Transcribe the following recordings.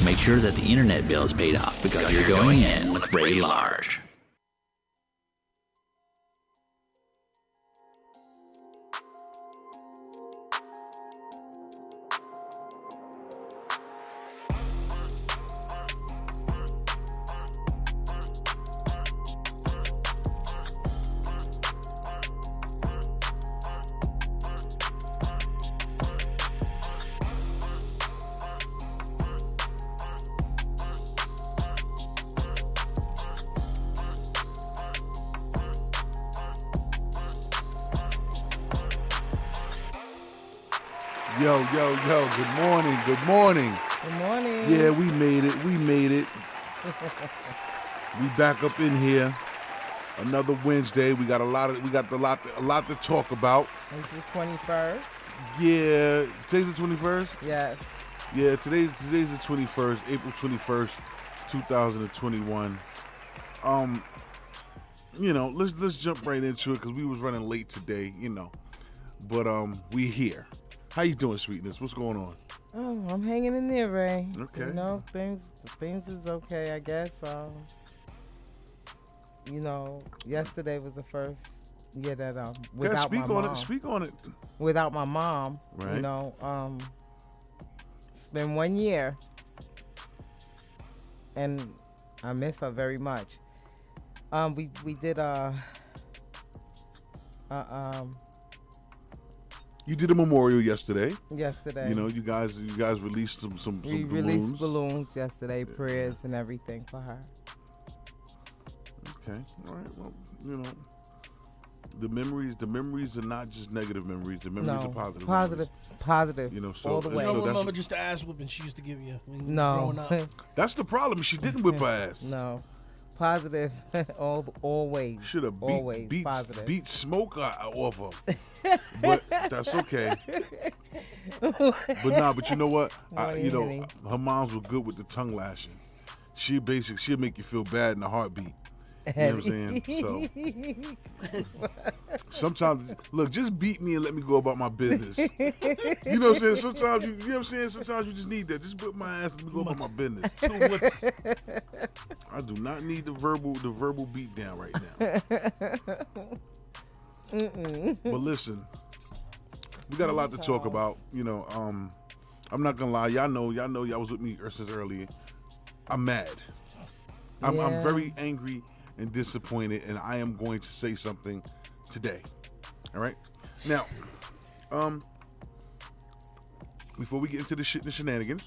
make sure that the internet bill is paid off because you're going in with Ray Large. Yo, good morning. Good morning. Yeah, we made it. We back up in here. Another Wednesday. We got a lot to talk about. April 21st. Yeah, today's the 21st? Yes. Yeah, today's the 21st, April 21st, 2021. Let's jump right into it because we was running late today, But we here. How you doing, Sweetness? What's going on? Oh, I'm hanging in there, Ray. Okay. Things is okay, I guess. Yesterday was the first year that without my mom. Speak on it. Without my mom, right. It's been 1 year, and I miss her very much. We did You did a memorial yesterday. Yesterday. You guys released some we balloons. released balloons yesterday, prayers and everything for her. Okay. All right. Well, the memories are not just negative memories. The memories are positive. Positive. So all the way. You don't remember just the ass whipping she used to give you when you were No. growing up? That's the problem. She didn't whip her ass. No. Positive. Always. Should have beat positive. beat smoke off her. But that's okay. But you know what? Her moms were good with the tongue lashing. She'll make you feel bad in a heartbeat. You know what I'm saying? So sometimes, look, just beat me and let me go about my business. You know what I'm saying? Sometimes you know what I'm saying? Sometimes you just need that. Just whip my ass and let me go about my business. 2 whips. I do not need the verbal beat down right now. But listen, we got a lot to talk about. I'm not gonna lie. Y'all know y'all was with me since earlier. I'm mad. I'm very angry and disappointed, and I am going to say something today. All right. Now, before we get into the shit and the shenanigans.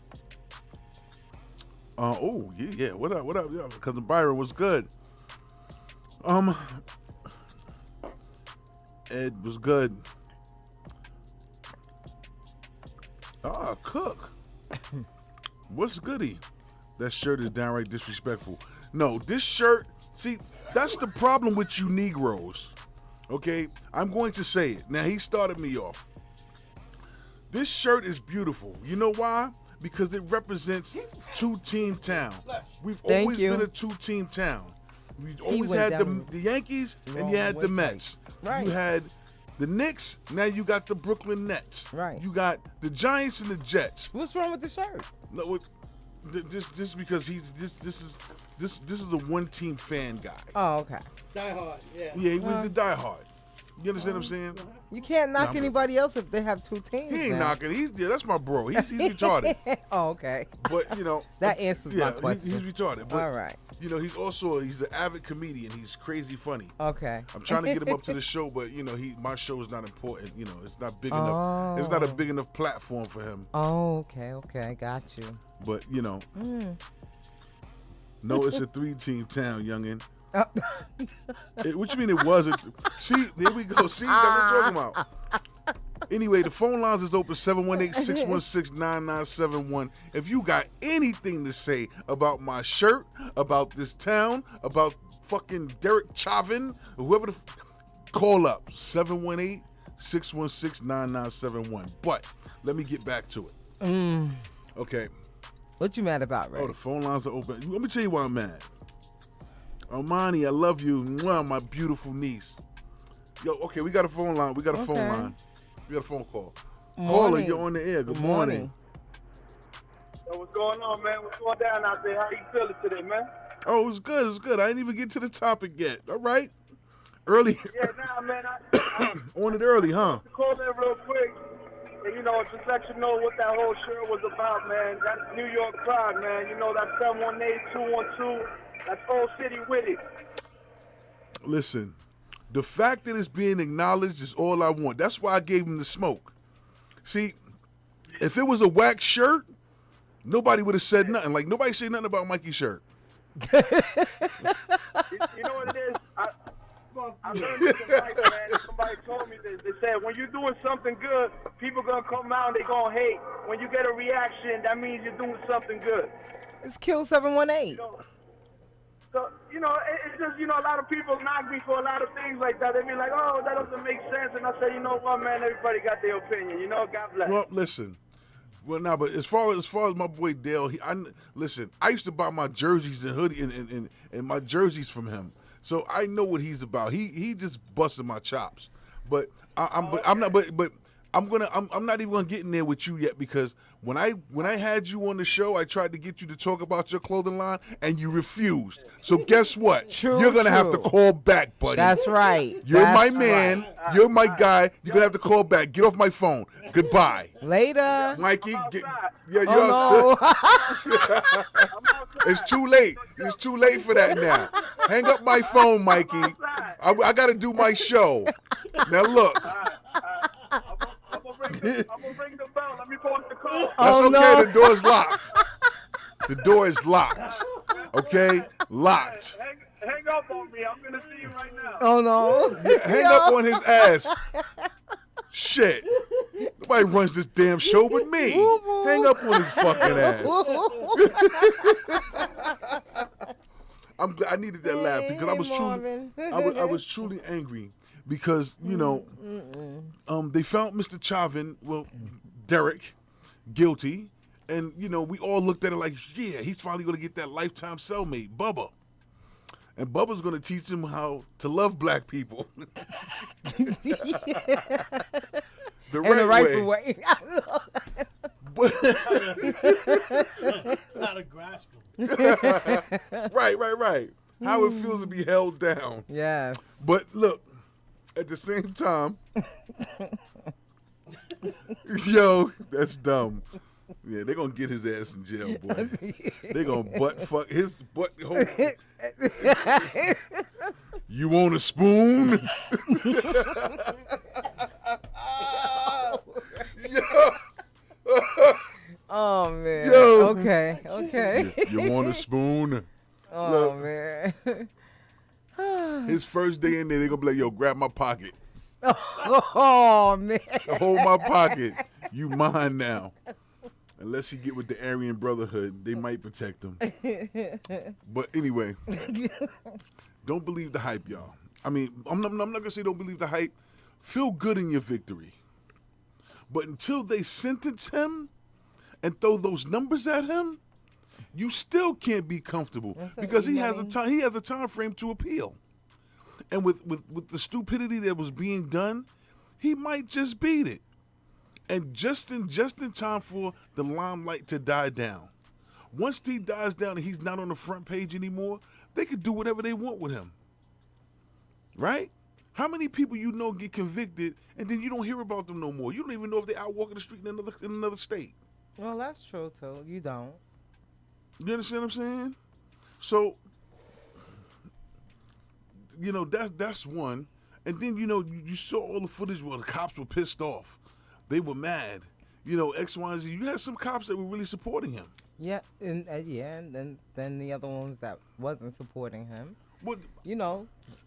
Yeah. What up? Yeah, cousin Byron was good. Ed was good. Cook. What's goody? That shirt is downright disrespectful. No, this shirt, see, that's the problem with you Negroes. Okay? I'm going to say it. Now, he started me off. This shirt is beautiful. You know why? Because it represents two-team town. We've always been a two-team town. We always had the Yankees and you had the Mets. Right. You had the Knicks, now you got the Brooklyn Nets. Right. You got the Giants and the Jets. What's wrong with the shirt? No, this because this is a one-team fan guy. Oh, okay. Die hard, yeah. Yeah, he was the diehard. You understand what I'm saying? You can't knock anybody else if they have two teams. He ain't knocking. That's my bro. He's retarded. Oh, okay. But that answers my question. He's retarded. But, all right. He's an avid comedian. He's crazy funny. Okay. I'm trying to get him up to the show, but my show is not important. It's not big enough. It's not a big enough platform for him. Oh, okay, got you. But no, it's a 3-team town, youngin. What you mean it wasn't? See, there we go. See, that's what I'm talking about. Anyway, the phone lines is open 718-616-9971. If you got anything to say about my shirt, about this town, about fucking Derek Chauvin, or whoever call up 718-616-9971. But let me get back to it. Okay. What you mad about, Ray? Oh, the phone lines are open. Let me tell you why I'm mad. Armani, I love you. Mwah, my beautiful niece. Yo, okay, we got a phone line. We got a phone line. We got a phone call. Morning. Caller, you're on the air. Good morning. What's going on, man? What's going down out there? How you feeling today, man? Oh, it was good. It was good. I didn't even get to the topic yet. All right. Early. Yeah, nah, man. I On it early, huh? called in real quick. And, just let you know what that whole show was about, man. That's New York Pride, man. That's 718-212. That's Old City with it. Listen, the fact that it's being acknowledged is all I want. That's why I gave him the smoke. See, if it was a wax shirt, nobody would have said nothing. Like, nobody said nothing about Mikey's shirt. You know what it is? I learned this in life, man. Somebody told me this. They said, when you're doing something good, people going to come out and they going to hate. When you get a reaction, that means you're doing something good. It's Kill 718. So, it's just, a lot of people knock me for a lot of things like that. They be like, oh, that doesn't make sense. And I say, you know what, man, everybody got their opinion. God bless. Well, listen. Well, now, but as far as my boy Dale, listen, I used to buy my jerseys and hoodie and my jerseys from him. So I know what he's about. He just busted my chops. But I'm not even gonna get in there with you yet, because when I had you on the show, I tried to get you to talk about your clothing line and you refused. So guess what? You're gonna have to call back, buddy. That's right. You're my man. You're my guy. You're gonna have to call back. Get off my phone. Goodbye. Later. Mikey, you're Oh, outside. It's too late. It's too late for that now. Hang up my phone, Mikey. I got to do my show. Now look. I'm gonna ring the bell. Let me post the call. That's Oh, okay. no. The door's locked. The door is locked. Okay? Locked. Hang up on me. I'm gonna see you right now. Oh, no. Hang up on his ass. Shit. Nobody runs this damn show but me. Hang up on his fucking ass. I needed that laugh because I was truly angry because, they found Mr. Chauvin, Derek, guilty. And, we all looked at it like, yeah, he's finally going to get that lifetime cellmate, Bubba. And Bubba's going to teach him how to love black people. The right way. How to grasp him. Right. How it feels to be held down. Yes. But look, at the same time, yo, that's dumb. Yeah, they're going to get his ass in jail, boy. They're going to butt fuck his butt hole. You want a spoon? Oh, man. Yo. Okay. You want a spoon? Oh, Look. man. His first day in there, they're going to be like, yo, grab my pocket. Oh, man. Hold my pocket. You mine now. Unless he get with the Aryan Brotherhood, they might protect him. But anyway, don't believe the hype, y'all. I mean, I'm not going to say don't believe the hype. Feel good in your victory. But until they sentence him and throw those numbers at him, you still can't be comfortable because he has a time frame to appeal. And with the stupidity that was being done, he might just beat it. And just in time for the limelight to die down. Once he dies down and he's not on the front page anymore, they could do whatever they want with him. Right? How many people get convicted and then you don't hear about them no more? You don't even know if they're out walking the street in another state. Well, that's true, too. You don't. You understand what I'm saying? So, that's one. And then, you saw all the footage where the cops were pissed off. They were mad. X, Y, and Z. You had some cops that were really supporting him. Yeah, and then the other ones that wasn't supporting him. But,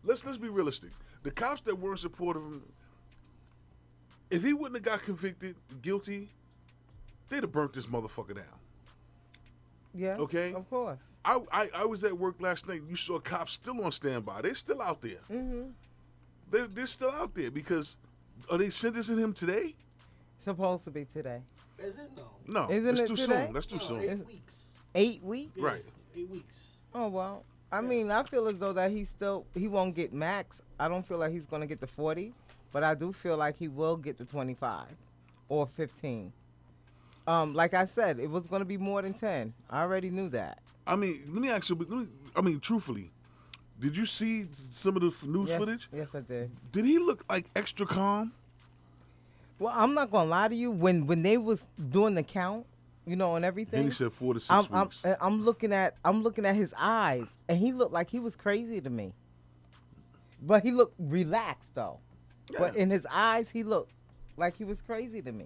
let's be realistic. The cops that weren't supportive of him, if he wouldn't have got convicted, guilty, they'd have burnt this motherfucker down. Yeah. Okay? Of course. I was at work last night. You saw cops still on standby. They're still out there. Mm-hmm. They're still out there because are they sentencing him today? Supposed to be today. Is it? No. No. Isn't it's it too today? soon. That's too soon. 8 weeks. 8 weeks? Right. 8 weeks. Oh, well. I mean, I feel as though that he won't get max. I don't feel like he's going to get the 40, but I do feel like he will get the 25 or 15. Like I said, it was going to be more than 10. I already knew that. I mean, let me ask you. I mean, truthfully, did you see some of the news Yes, footage? yes, I did. Did he look like extra calm? Well, I'm not gonna lie to you. When they was doing the count, you know, and everything, Then he said 4 to 6 I'm weeks. I'm looking at his eyes, and he looked like he was crazy to me. But he looked relaxed though. But Yeah. in his eyes, he looked like he was crazy to me.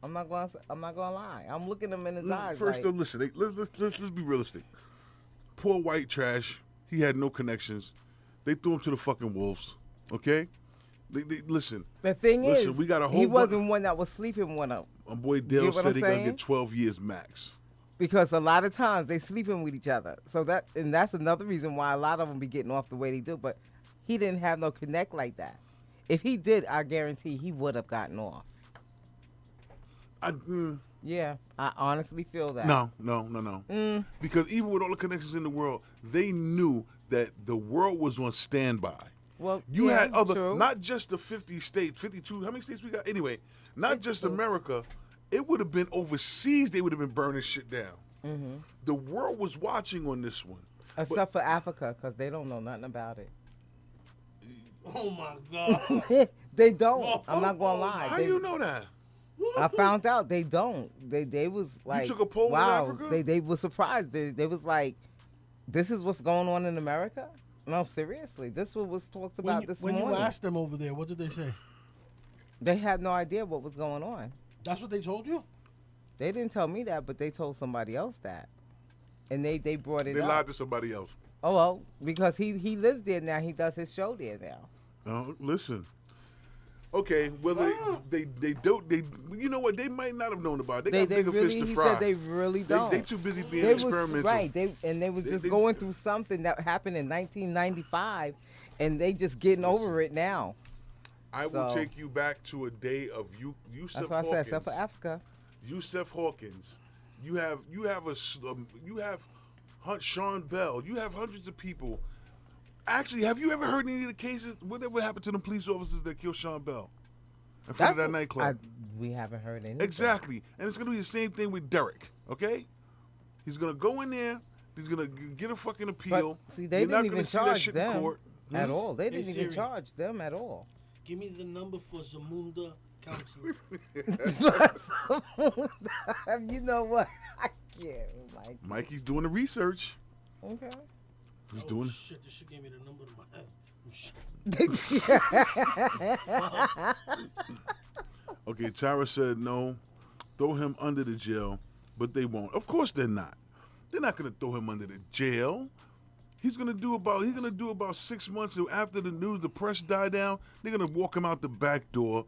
I'm not gonna lie. I'm looking him in his eyes. First, like, though, listen. Let's be realistic. Poor white trash. He had no connections. They threw him to the fucking wolves. Okay. They listen. the thing Listen, is, we got a whole he bu- wasn't one that was sleeping with him. My boy get Dale what said I'm he gonna saying? get 12 years max. Because a lot of times they sleeping with each other. So that's another reason why a lot of them be getting off the way they do. But he didn't have no connect like that. If he did, I guarantee he would have gotten off. Yeah, I honestly feel that. No. Because even with all the connections in the world, they knew that the world was on standby. Well, You yeah, had other, true. not just the 50 states, 52. How many states we got? Anyway, not just America. It would have been overseas. They would have been burning shit down. Mm-hmm. The world was watching on this one. Except for Africa, because they don't know nothing about it. Oh my God. They don't. I'm not gonna lie. How They- you know that? I found out they don't. They was like, took a poll in wow. Africa? They was surprised. They was like, this is what's going on in America. No, seriously, this was talked about this When morning. you asked them over there, what did they say? They had no idea what was going on. That's what they told you? They didn't tell me that, but they told somebody else that, and they brought it They up. lied to somebody else. Oh well, because he lives there now. He does his show there now. Oh, listen. Okay, well they don't they you know what, they might not have known about it. They got bigger really, fish to he fry. said they really don't. They too busy being They was experimental. right. They was just they- going through something that happened in 1995, and they just getting over it now. I will So- take you back to a day of Yusuf That's what I said. Hawkins. Except for Africa. Yusuf Hawkins. You have Sean Bell. You have hundreds of people. Actually, have you ever heard any of the cases? Whatever happened to the police officers that killed Sean Bell in front of that nightclub? We haven't heard anything. Exactly. And it's going to be the same thing with Derek, okay? He's going to go in there. He's going to get a fucking But appeal. see, they You're not didn't gonna even see that charge shit in them court. at all. They Hey, didn't even Siri. charge them at all. Give me the number for Zamunda counselor. You know what? I can't, Mike. Mikey's doing the research. Okay. He's Oh, doing. shit, this shit gave me the number to my head. Okay, Tara said no. Throw him under the jail, but they won't. Of course they're not. They're not gonna throw him under the jail. He's gonna do about 6 months after the news, the press die down. They're gonna walk him out the back door.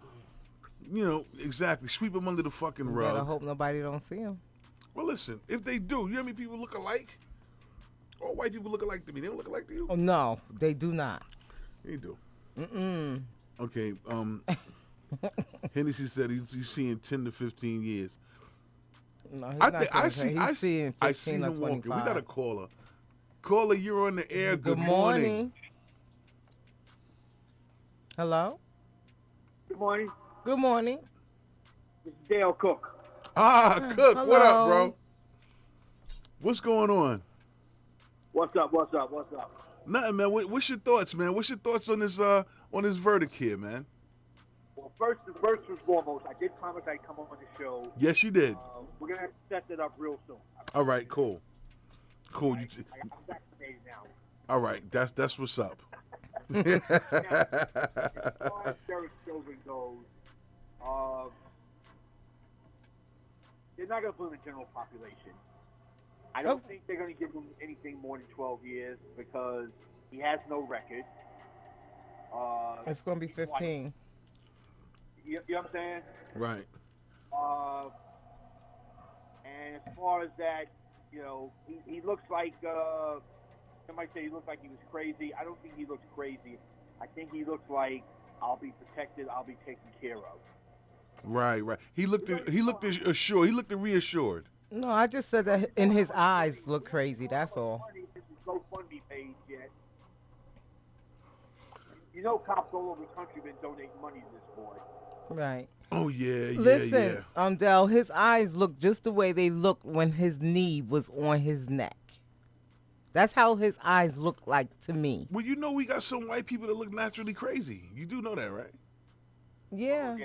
You know, exactly. Sweep him under the fucking Better rug. hope nobody don't see him. Well, listen, if they do, you know how many people look alike? All white people look alike to me. They don't look alike to you? Oh no, they do not. They do. Mm-mm. Okay, Hennessy said he's seeing 10 to 15 years. No, he's I not think I gonna see. say- I he's see. seeing I 15 see or him walking. 25. We got a caller. Caller, you're on the air. Good morning. Hello. Good morning. Good morning. This is Dale Cook. Ah, Cook. What up, Hello. bro? What's going on? What's up? What's up? What's up? Nothing, man. What's your thoughts, man? What's your thoughts on this verdict here, man? Well, first and foremost, I did promise I'd come on the show. Yes, you did. We're gonna set that up real soon. All right, cool. Cool. I got vaccinated now. All right, that's what's up. Now, as far as Derek Chauvin goes, they're not gonna put him in the general population. I don't think they're gonna give him anything more than 12 years because he has no record. It's gonna be he's white. 15. You know what I'm saying? Right. And as far as that, you know, he looks like, somebody say he looks like he was crazy. I don't think he looks crazy. I think he looks like, I'll be protected, I'll be taken care of. Right. He looked assured. He looked reassured. No, I just said that in his eyes look crazy. That's all. This is GoFundMe page yet. You know, cops all over the country been donating money to this boy. Right. Oh yeah, yeah, Listen, yeah. Dell, his eyes look just the way they looked when his knee was on his neck. That's how his eyes look like to me. Well, you know we got some white people that look naturally crazy. You do know that, right? Yeah.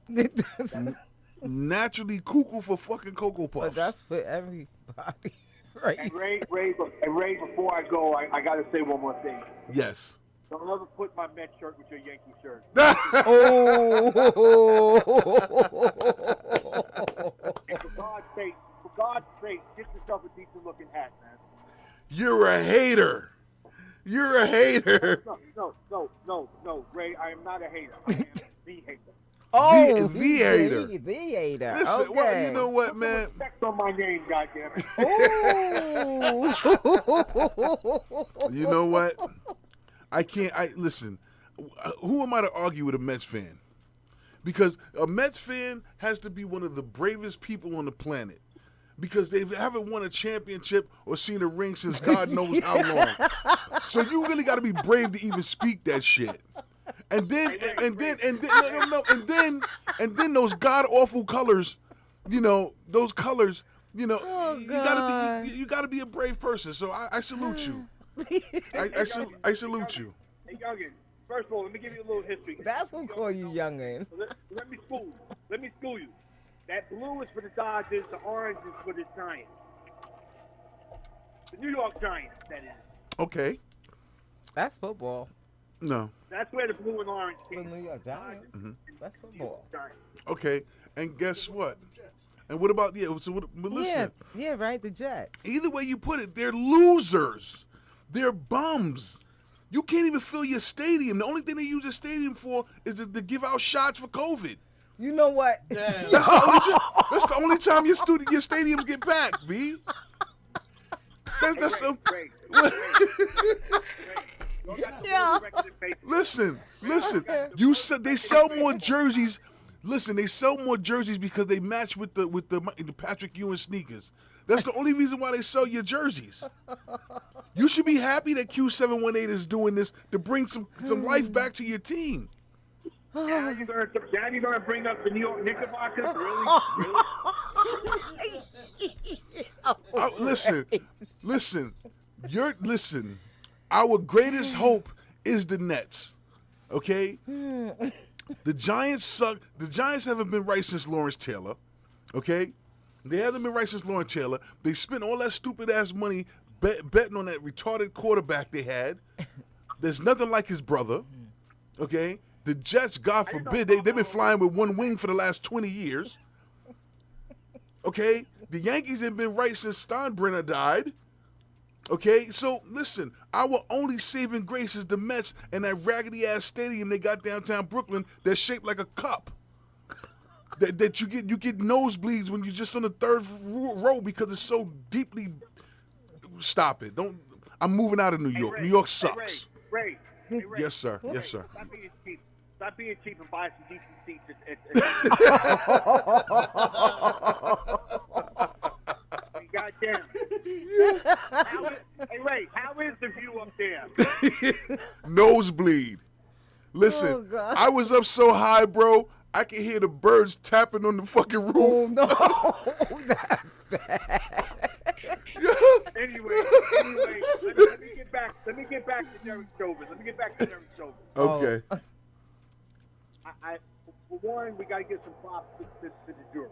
Yeah, Naturally cuckoo for fucking Cocoa Puffs. But that's for everybody. Right. and Ray, before I go, I got to say one more thing. Yes. Don't ever put my Mets shirt with your Yankee shirt. Oh. And for God's sake, get yourself a decent looking hat, man. You're a hater. You're a hater. No, Ray, I am not a hater. I am the hater. Oh, The he's hater. The hater. Listen, Okay. well, you know what, Put some man? respect on my name, goddammit. Oh. You know what? I can't. Listen. Who am I to argue with a Mets fan? Because a Mets fan has to be one of the bravest people on the planet. Because they haven't won a championship or seen a ring since God knows how long. So you really got to be brave to even speak that shit. And then those god awful colors, those colors, Oh, you God. gotta be a brave person. So I salute you. I salute you. Hey, youngin, first of all, let me give you a little history. That's what call you youngin. Let me school you. Let me school you. That blue is for the Dodgers, the orange is for the Giants. The New York Giants, that is. Okay. That's football. No. That's where the blue and orange The came New York Giants. Mm-hmm. That's football. Giants. Okay. And guess what? And what about but listen. Yeah, right. The Jets. Either way you put it, they're losers. They're bums. You can't even fill your stadium. The only thing they use your stadium for is to give out shots for COVID. You know what? That's the only time your stadiums get packed, B. That's Ray, so. Ray, Yeah. Listen. You said they sell more jerseys. Listen, they sell more jerseys because they match with the Patrick Ewing sneakers. That's the only reason why they sell your jerseys. You should be happy that Q718 is doing this to bring some life back to your team. Now you're gonna bring up the New York Knickerbockers? Really? Listen. Our greatest hope is the Nets. Okay? The Giants suck. The Giants haven't been right since Lawrence Taylor. Okay? They haven't been right since Lawrence Taylor. They spent all that stupid ass money betting on that retarded quarterback they had. There's nothing like his brother. Okay? The Jets, God forbid, they've been flying with one wing for the last 20 years. Okay? The Yankees have been right since Steinbrenner died. Okay? So, listen, our only saving grace is the Mets and that raggedy-ass stadium they got downtown Brooklyn that's shaped like a cup. That you get nosebleeds when you're just on the third row because it's so deeply... Stop it. I'm moving out of New York. New York sucks. Ray. Yes, sir. Yes, sir. Stop being cheap and buy some decent seats. Goddamn. Hey, Ray, how is the view up there? Nosebleed. Listen, Oh, God. I was up so high, bro, I could hear the birds tapping on the fucking roof. Oh, no. That's bad. Anyway, let me get back to Derek Chauvin. Okay. I for one, we got to get some props to the jury.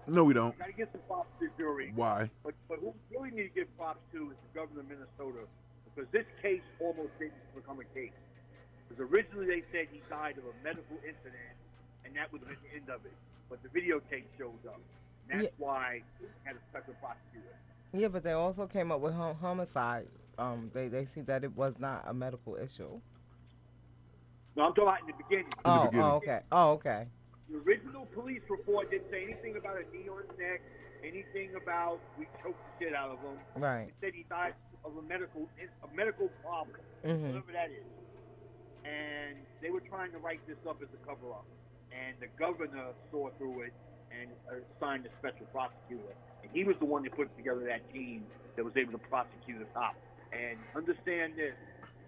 No, we don't. We got to get some props to the jury. Why? But who we really need to give props to is the governor of Minnesota, because this case almost didn't become a case. Because originally they said he died of a medical incident, and that would have been the end of it. But the videotape showed up. And that's why we had a special prosecutor. Yeah, but they also came up with homicide. They see that it was not a medical issue. No, I'm talking about in the beginning. Okay. Oh, okay. The original police report didn't say anything about a knee on his neck, anything about we choked the shit out of him. Right. It said he died of a medical problem, whatever that is. And they were trying to write this up as a cover-up. And the governor saw through it and assigned a special prosecutor. And he was the one that put together that team that was able to prosecute the cop. And understand this,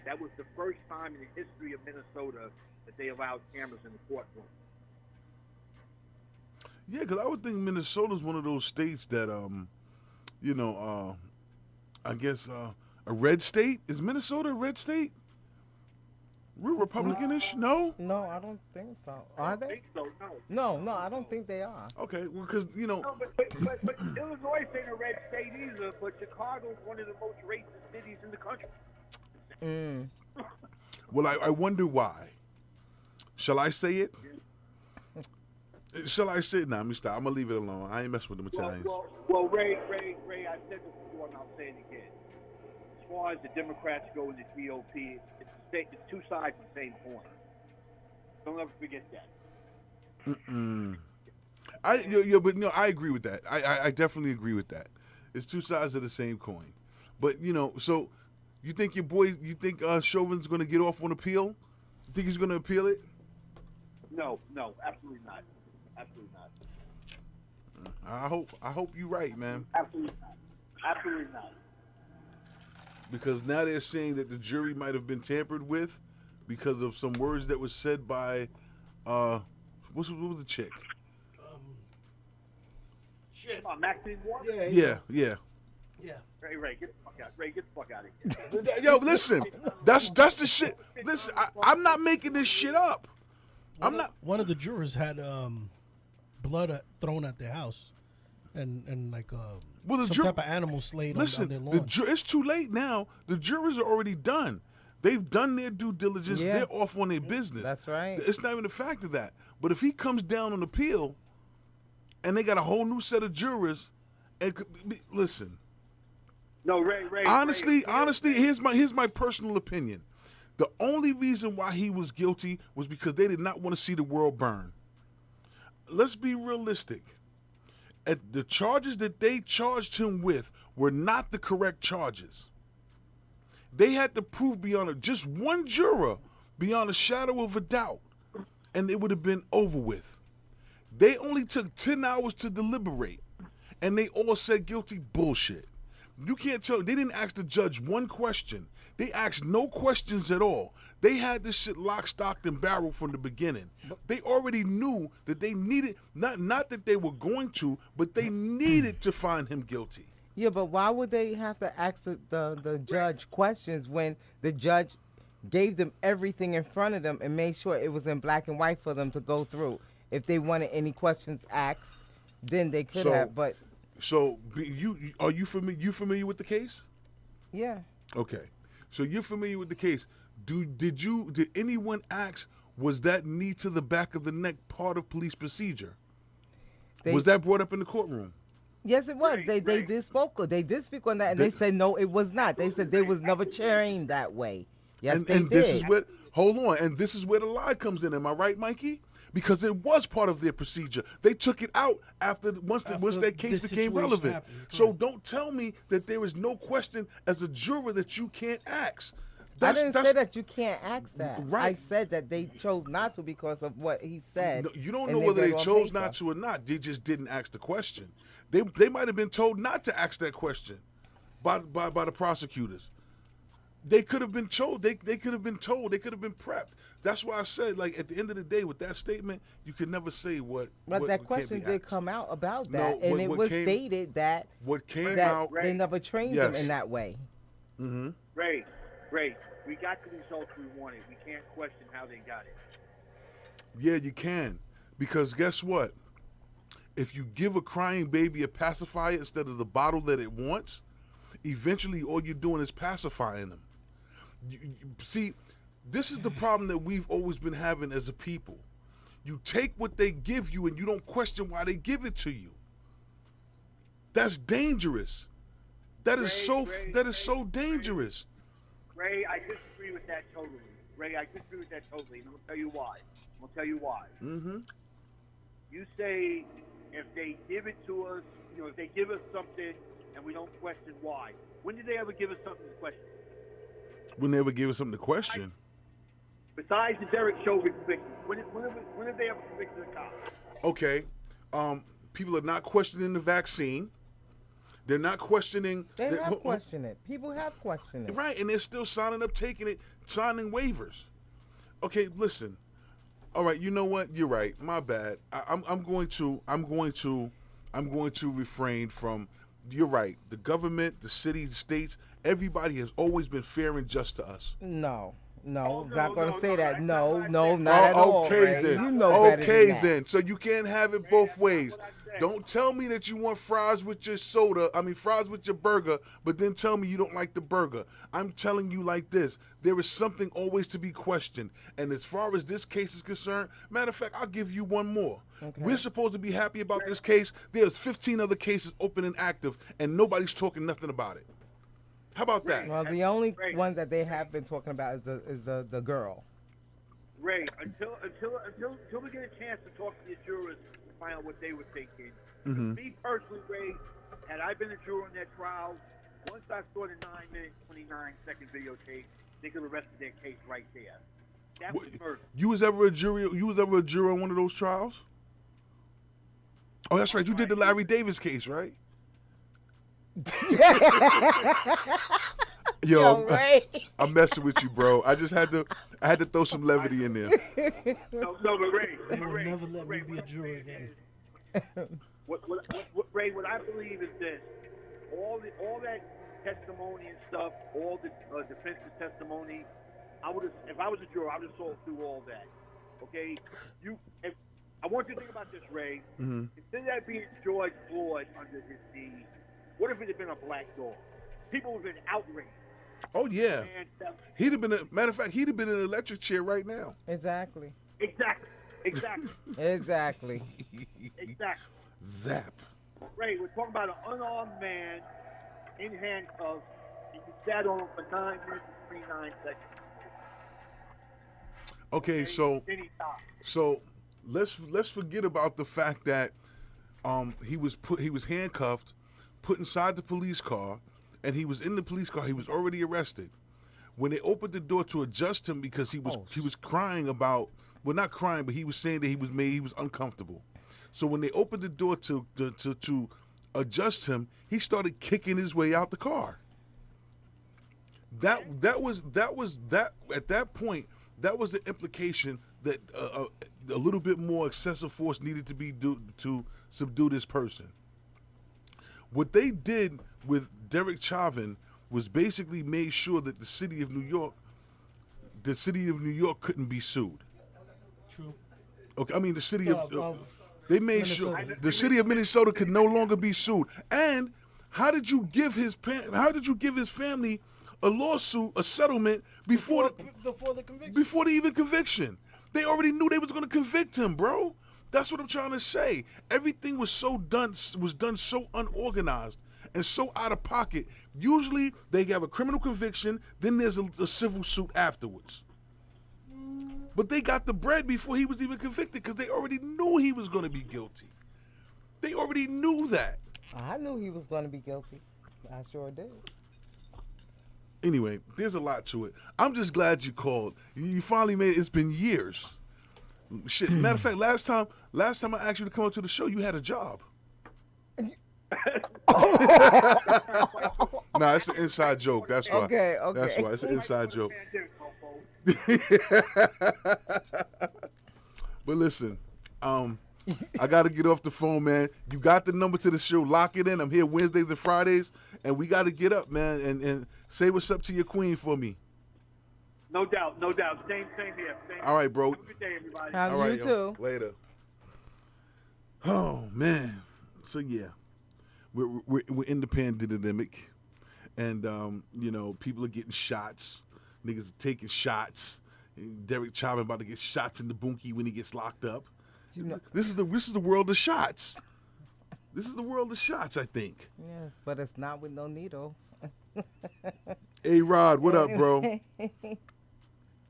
that was the first time in the history of Minnesota that they allowed cameras in the courtroom. Yeah, because I would think Minnesota's one of those states that, I guess a red state. Is Minnesota a red state? Real Republicanish? No. No, I don't think so. Are I they? think so, no. No, I don't think they are. Okay, well, because No, but Illinois ain't a red state either, but Chicago's one of the most racist cities in the country. well, I wonder why. Shall I say it? Shall I say it? Nah, let me stop. I'm gonna leave it alone. I ain't messing with them Italians. Well, Ray, I've said this before and I'll say it again. As far as the Democrats go in the GOP, it's two sides of the same coin. Don't ever forget that. I agree with that. I definitely agree with that. It's two sides of the same coin. But so you think Chauvin's going to get off on appeal? You think he's going to appeal it? No, absolutely not. Absolutely not. I hope you're right, man. Absolutely not. Absolutely not. Because now they're saying that the jury might have been tampered with because of some words that was said by what was the chick? Shit. Maxine Moore? Yeah. Yeah. Ray, get the fuck out. Ray, get the fuck out of here. Yo, listen, that's the shit. Listen, I'm not making this shit up. I'm not. One of the jurors had blood thrown at their house, and like Well, the some type of animal slayed on their lawn. It's too late now. The jurors are already done. They've done their due diligence. Yeah. They're off on their business. That's right. It's not even a fact of that. But if he comes down on appeal, and they got a whole new set of jurors, listen. No, Ray. Honestly, here's my personal opinion. The only reason why he was guilty was because they did not want to see the world burn. Let's be realistic. The charges that they charged him with were not the correct charges. They had to prove just one juror beyond a shadow of a doubt, and it would have been over with. They only took 10 hours to deliberate, and they all said guilty. Bullshit. You can't tell. They didn't ask the judge one question. They asked no questions at all. They had this shit lock, stock, and barrel from the beginning. They already knew that they needed, not that they were going to, but they needed to find him guilty. Yeah, but why would they have to ask the judge questions when the judge gave them everything in front of them and made sure it was in black and white for them to go through? If they wanted any questions asked, then they could have. But are you familiar with the case? yeah, Okay, so you're familiar with the case. Did anyone ask? Was that knee to the back of the neck part of police procedure? Was that brought up in the courtroom? yes, it was. They did speak on that, and they said no, it was not. They said they was never trained that way. Yes, they did. This is where this is where the lie comes in. Am I right, Mikey? Because it was part of their procedure. They took it out once that case this became situation relevant. happened, So correct. don't tell me that there is no question as a juror that you can't ask. I didn't say that you can't ask that. Right. I said that they chose not to because of what he said. No, you don't and know whether read they on chose paper. not to or not. They just didn't ask the question. They might have been told not to ask that question by the prosecutors. They could have been told. They could have been told. They could have been prepped. That's why I said, like, at the end of the day, with that statement, you can never say what. But that can't question be did asked. come out about No, that, and it what was came- stated that What came that out? they never trained them Yes. in that way. Ray, we got the results we wanted. We can't question how they got it. Yeah, you can, because guess what? If you give a crying baby a pacifier instead of the bottle that it wants, eventually all you're doing is pacifying them. See, this is the problem that we've always been having as a people. You take what they give you and you don't question why they give it to you. That's dangerous. That is so dangerous. Ray, I disagree with that totally. And I'm gonna tell you why. Mm-hmm. You say if they give it to us, if they give us something and we don't question why. When did they ever give us something to question? When they ever gave us something to question. Besides the Derek Chauvin conviction, when have they ever convicted a cop? Okay, people are not questioning the vaccine. They're not questioning. They have questioned it. People have questioned it. Right, and they're still signing up, taking it, signing waivers. Okay, listen. All right, you know what? You're right. My bad. I'm going to refrain from. You're right. The government, the city, the states, everybody has always been fair and just to us. No, no, not gonna no, say no, that. that's No, not no, what I not said. at all. Okay Ray. then. You know better Okay than that. then. So you can't have it both ways. what I said. Don't tell me that you want fries with your soda. I mean fries with your burger, but then tell me you don't like the burger. I'm telling you like this. There is something always to be questioned. And as far as this case is concerned, matter of fact, I'll give you one more. Okay. We're supposed to be happy about this case. There's 15 other cases open and active, and nobody's talking nothing about it. How about that? Well, the only Ray. one that they have been talking about is the girl. Ray, until we get a chance to talk to the jurors to find out what they were thinking. Me personally, Ray, had I been a juror in that trial, once I saw the 9-minute, 29-second videotape, they could have arrested their case right there. That was murder. You was ever a jury? You was ever a juror on one of those trials? Oh, that's right. You did the Larry Davis case, right? Yo, Ray. I'm messing with you, bro. I just had to. I had to throw some levity in there. No, but Ray, They will never let me be a juror again. What, Ray, what I believe is this: all that testimony and stuff, all the defense's testimony. If I was a juror, I would have saw through all that. Okay, I want you to think about this, Ray. Instead of that being George Floyd under his knee, what if it had been a black dog? People would have been outraged. Oh yeah, And, he'd have been. Matter of fact, he'd have been in an electric chair right now. Exactly. Exactly. Exactly. Zap. Ray, we're talking about an unarmed man in handcuffs, and you sat on him for 9 minutes and 29 seconds. Okay, And so then he died. so let's forget about the fact that he was handcuffed, put inside the police car, and he was in the police car. He was already arrested. When they opened the door to adjust him because he was crying about, well, not crying, but he was saying that he was uncomfortable. So when they opened the door to adjust him, he started kicking his way out the car. That was at that point. That was the implication that a little bit more excessive force needed to be to subdue this person. What they did with Derek Chauvin was basically made sure that the city of New York couldn't be sued. True. Okay, I mean the city Of they made sure Minnesota. the city of Minnesota could no longer be sued. And how did you give his family a lawsuit, a settlement before the conviction. before the even conviction? They already knew they was going to convict him, bro. That's what I'm trying to say. Everything was done so unorganized and so out of pocket. Usually they have a criminal conviction, then there's a civil suit afterwards. But they got the bread before he was even convicted because they already knew he was going to be guilty. They already knew that. I knew he was going to be guilty. I sure did. Anyway, there's a lot to it. I'm just glad you called. You finally made it. It's been years. Shit. Matter of fact, last time I asked you to come up to the show, you had a job. Nah, it's an inside joke. That's why. Okay. That's why. It's an inside joke. But listen, I got to get off the phone, man. You got the number to the show. Lock it in. I'm here Wednesdays and Fridays, and we got to get up, man, and say what's up to your queen for me. No doubt. Same here. All right, bro. Have a good day, everybody. Have All right, you yo. too. Later. Oh man. So yeah, we're in the pandemic, and people are getting shots. Niggas are taking shots. And Derek Chauvin about to get shots in the bunkie when he gets locked up. This is the world of shots. This is the world of shots, I think. Yes, but it's not with no needle. Hey Rod, what up, bro?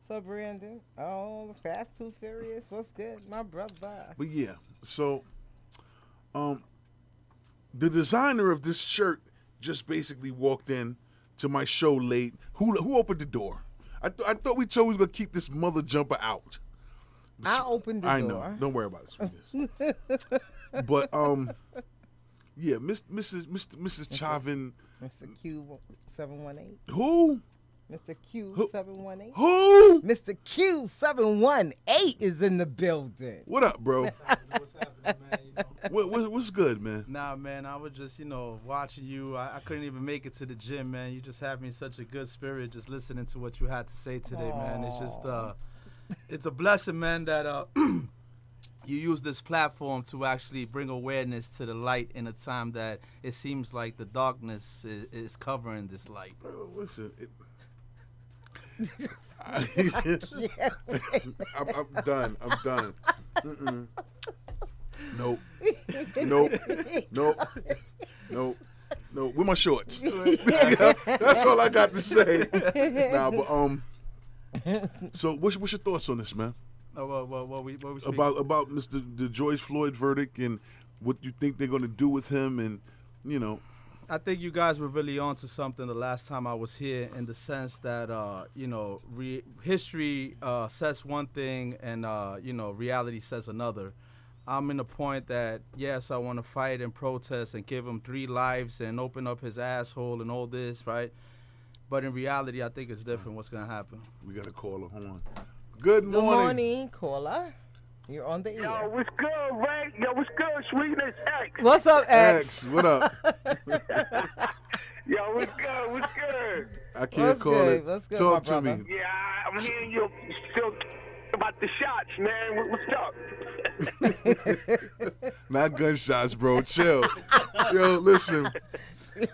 So Brandon, Fast Too Furious, what's good, my brother? But yeah, so the designer of this shirt just basically walked in to my show late. Who opened the door? I thought we told we was gonna keep this mother jumper out. I opened the door. I know. Don't worry about it. But yeah, Mrs. Chauvin. Mr. Q 718. Who? Mr. Q718. Who? Mr. Q718 is in the building. What up, bro? What's happening, man? You know? What's good, man? Nah, man, I was just, watching you. I couldn't even make it to the gym, man. You just have me in such a good spirit just listening to what you had to say today, man. It's just, it's a blessing, man, that you use this platform to actually bring awareness to the light in a time that it seems like the darkness is covering this light. Bro, listen. I'm done. Mm-mm. Nope. With my shorts. Yeah, that's all I got to say. Nah, but so what's your thoughts on this, man? What we speaking? About the George Floyd verdict and what you think they're gonna do with him, and I think you guys were really onto something the last time I was here, in the sense that history says one thing and reality says another. I'm in the point that, yes, I want to fight and protest and give him 3 lives and open up his asshole and all this, right? But in reality, I think it's different what's going to happen. We got a caller. Hold on. Good morning. Good morning, caller. You're on the air. Yo, what's good, Ray? Yo, what's good, Sweetness X? What's up, X? What up? Yo, what's good? What's good? I can't What's call good? it. What's good, Talk my to brother? me. Yeah, I'm hearing you still about the shots, man. What's up? Not gunshots, bro. Chill. Yo, listen.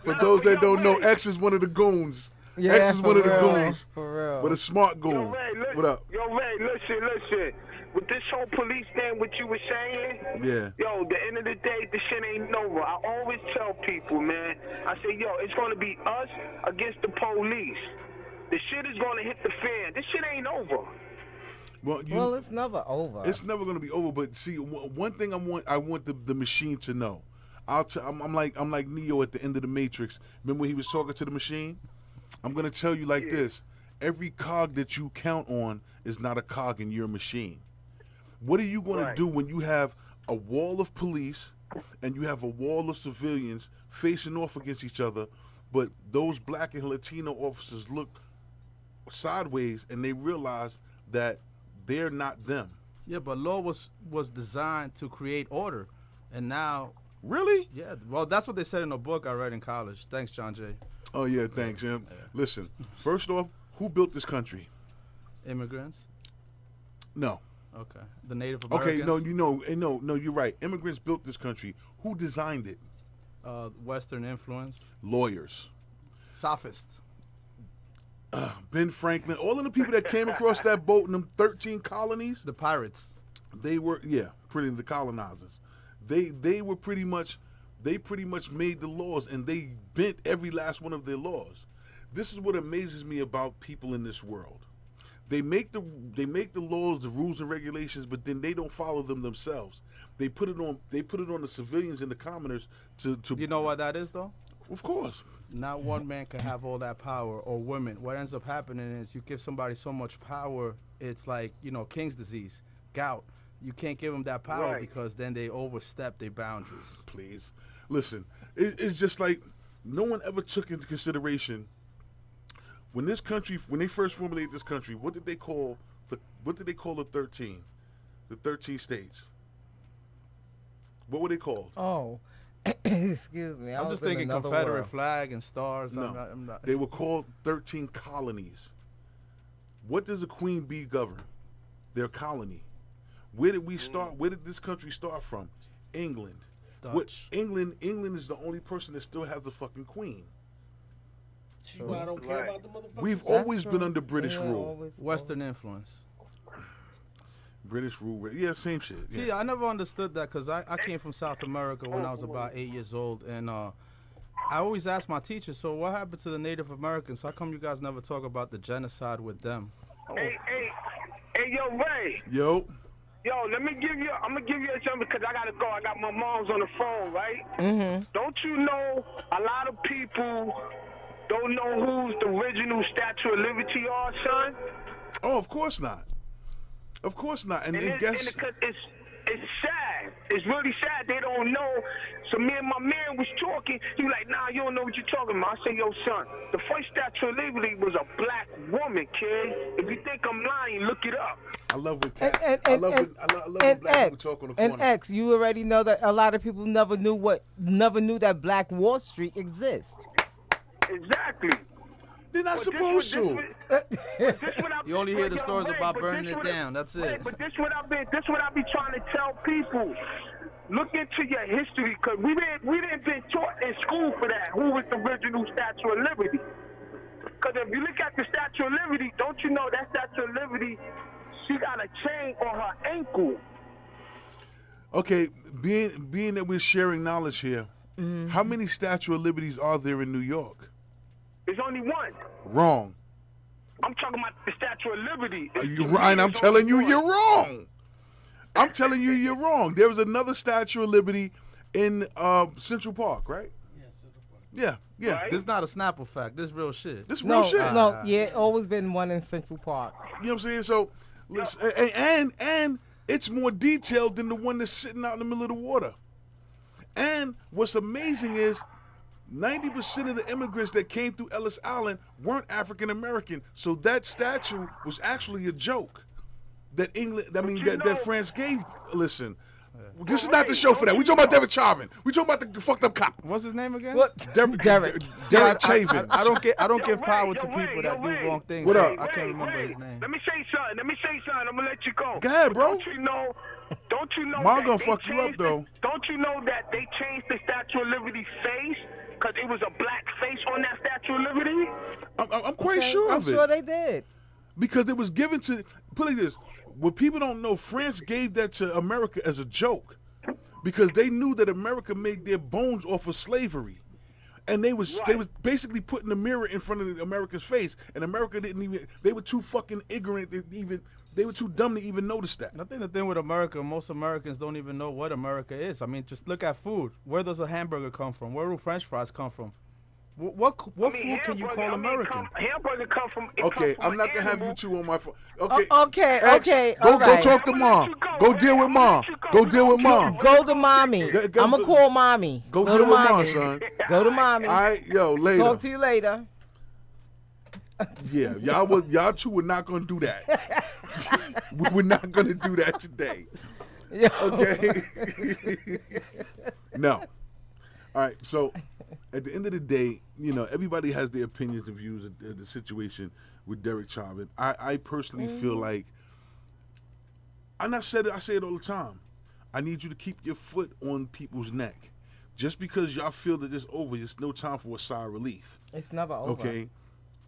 For those that don't know, X is one of the goons. Yeah, X is for one of the real, goons. For real. But a smart Yo, goon. Ray, listen. What up? Yo, Ray, listen. With this whole police thing, what you were saying, Yeah. yo, the end of the day, this shit ain't over. I always tell people, man, I say, yo, it's going to be us against the police. The shit is going to hit the fan. This shit ain't over. Well, it's never over. it's never gonna be over. But see, one thing I want the machine to know. I'm like Neo at the end of the Matrix. Remember when he was talking to the machine? I'm gonna tell you like this: every cog that you count on is not a cog in your machine. What are you gonna do when you have a wall of police and you have a wall of civilians facing off against each other, but those black and Latino officers look sideways and they realize that they're not them? Yeah, but law was designed to create order, and now. Really? Yeah, well, that's what they said in a book I read in college. Thanks, John Jay. Oh yeah, thanks, man. Listen, first off, who built this country? Immigrants? No. Okay. The Native Americans? Okay, no, you're right. Immigrants built this country. Who designed it? Western influence. Lawyers. Sophists. Ben Franklin, all of the people that came across that boat in them 13 colonies, The pirates. they were the colonizers. They pretty much made the laws, and they bent every last one of their laws. This is what amazes me about people in this world. They make the laws, the rules and regulations, but then they don't follow them themselves. They put it on the civilians and the commoners to You know what that is, though? Of course. Not one man can have all that power, or women. What ends up happening is you give somebody so much power, it's like, King's disease, gout. You can't give them that power because then they overstep their boundaries. Please. Listen, it's just like no one ever took into consideration when they first formulated this country, what did they call the 13? The 13 states. What were they called? Oh, excuse me. I'm just thinking Confederate flag and stars. No, I'm not. they were called 13 colonies. What does a queen bee govern? Their colony. Where did we start? Where did this country start from? England. Dutch. England is the only person that still has a fucking queen. See why I don't care about the motherfuckers? We've always been under British rule. Western influence. British rule. Yeah, same shit. Yeah. See, I never understood that because I came from South America when I was about 8 years old, and I always asked my teacher, so what happened to the Native Americans? How come you guys never talk about the genocide with them? Hey, yo, Ray. Yo, I'm gonna give you a chance because I gotta go. I got my mom's on the phone, right? Mm-hmm. Don't you know a lot of people don't know who's the original Statue of Liberty are, son? Oh, of course not. Of course not. And it's guess sad. sad. It's really sad they don't know. So me and my man was talking. He was like, nah, you don't know what you're talking about. I said, yo, son, the first Statue of Liberty was a black woman, kid. If you think I'm lying, look it up. I love when And when black people X, talk on the and corner. X, you already know that a lot of people never knew that Black Wall Street exists. Exactly. They're not supposed to. You only hear the stories about burning it down. That's it. But this what I be trying to tell people. Look into your history, cause we didn't been taught in school for that. Who was the original Statue of Liberty? Cause if you look at the Statue of Liberty, don't you know that Statue of Liberty, she got a chain on her ankle. Okay, being that we're sharing knowledge here, how many Statue of Liberties are there in New York? There's only one. Wrong. I'm talking about the Statue of Liberty. You're right. I'm telling you, you're wrong. I'm telling you, you're wrong. There was another Statue of Liberty in Central Park, right? Yeah, yeah. Right. This is not a Snapple fact. This is real shit. This real shit. No, yeah, always been one in Central Park. You know what I'm saying? So, listen, and it's more detailed than the one that's sitting out in the middle of the water. And what's amazing is 90% of the immigrants that came through Ellis Island weren't African American. So that statue was actually a joke that that France gave. Listen, this is not the show for that. We talking about Derek Chauvin. We talking about the fucked up cop. What's his name again? What? Derek Chauvin. I don't give power to Yo, Wayne, people that do wrong things. What up? I can't remember his name. Let me say something. I'm gonna let you go. Go ahead, But bro. Don't you know? Mom that gonna they fuck you up, changed though. Don't you know that they changed the Statue of Liberty face because it was a black face on that Statue of Liberty? I'm quite sure I'm of it. sure they did. Because it was given to, put it like this, what people don't know, France gave that to America as a joke because they knew that America made their bones off of slavery. And they was basically putting the mirror in front of America's face, and America didn't even, they were too fucking ignorant, they were too dumb to even notice that. I think the thing with America, most Americans don't even know what America is. I mean, just look at food. Where does a hamburger come from? Where do French fries come from? What food can you call American? Hamburger come from. Okay, I'm not gonna have you two on my phone. Okay, Okay, X, okay, Go all right. talk to mom. Go deal with mom. Go deal with mom. Go to mommy. Go- I'm gonna call mommy. Go to deal with mom, mommy. son. Go to mommy. All right, yo, later. Talk to you later. Yeah, y'all two were not gonna do that. We were not gonna do that today. Yo. Okay. No. All right. So, at the end of the day, you know, everybody has their opinions and views of the situation with Derek Chauvin. I personally feel like, I say it all the time. I need you to keep your foot on people's neck. Just because y'all feel that it's over, it's no time for a sigh of relief. It's never over. Okay.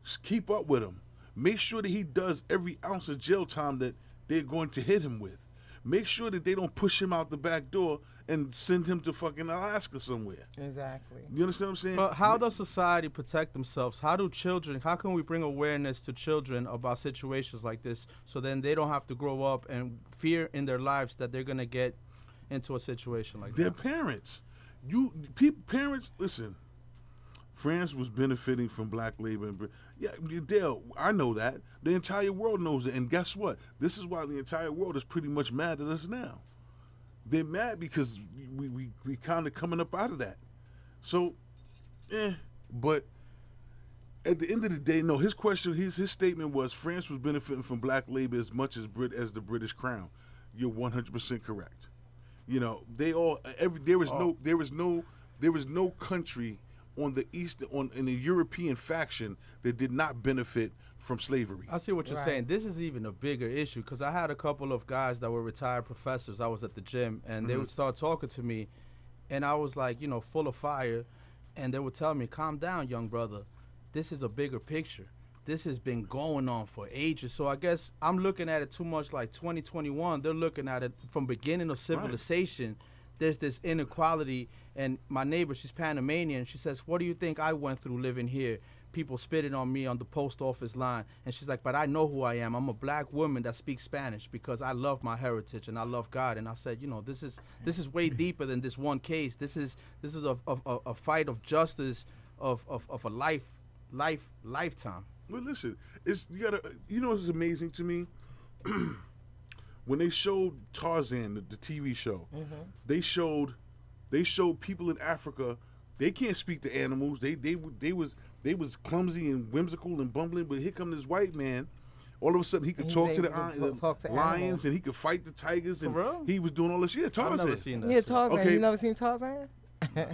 Just keep up with him. Make sure that he does every ounce of jail time that they're going to hit him with. Make sure that they don't push him out the back door and send him to fucking Alaska somewhere. Exactly. You understand what I'm saying? But how does society protect themselves? How can we bring awareness to children about situations like this so then they don't have to grow up and fear in their lives that they're going to get into a situation like Their that? parents. Parents, listen. France was benefiting from black labor. Yeah, Dale, I know that. The entire world knows it. And guess what? This is why the entire world is pretty much mad at us now. They're mad because we kind of coming up out of that. So, but at the end of the day, no, his statement was France was benefiting from black labor as much as the British Crown. You're 100% correct. You know, there was no country on the in the European faction that did not benefit from slavery. I see what you're saying. This is even a bigger issue because I had a couple of guys that were retired professors. I was at the gym and they would start talking to me and I was like, you know, full of fire. And they would tell me, calm down, young brother. This is a bigger picture. This has been going on for ages. So I guess I'm looking at it too much like 2021. They're looking at it from beginning of civilization. Right. There's this inequality. And my neighbor, she's Panamanian. She says, what do you think I went through living here? People spitting on me on the post office line. And she's like, but I know who I am. I'm a black woman that speaks Spanish because I love my heritage and I love God. And I said, you know, this is way deeper than this one case. This is a fight of justice of a lifetime. Well, listen, you know what's amazing to me? when they showed Tarzan, the TV show, they showed people in Africa. They can't speak to animals. They was clumsy and whimsical and bumbling. But here come this white man. All of a sudden, he could talk to the lions animals. and he could fight the tigers. And For real? he was doing all this. Yeah, Tarzan. I've never seen that. Yeah, shit. Tarzan. Okay. You never seen Tarzan?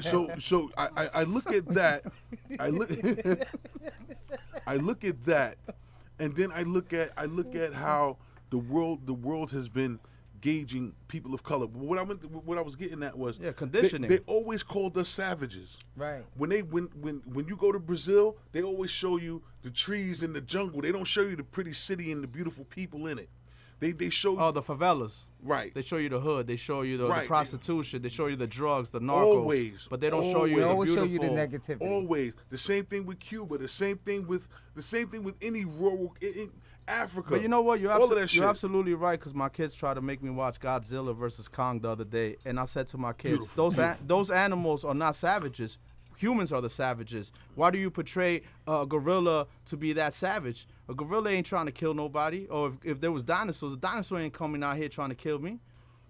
So I look at that. I look I look at that, and then I look at how the world has been gauging people of color. What I was getting at was conditioning. They always called us savages. Right. When you go to Brazil, they always show you the trees in the jungle. They don't show you the pretty city and the beautiful people in it. They show Oh, the favelas. right. They show you the hood. They show you the Right. prostitution. They show you the drugs, the narcos. Always. But they don't show you They the always show beautiful. you the negativity. Always the same thing with Cuba. The same thing with any rural in Africa. But you know what? all of that shit. You're absolutely right. Because my kids tried to make me watch Godzilla versus Kong the other day, and I said to my kids, those animals are not savages. Humans are the savages. Why do you portray a gorilla to be that savage? A gorilla ain't trying to kill nobody. Or if there was dinosaurs, a dinosaur ain't coming out here trying to kill me.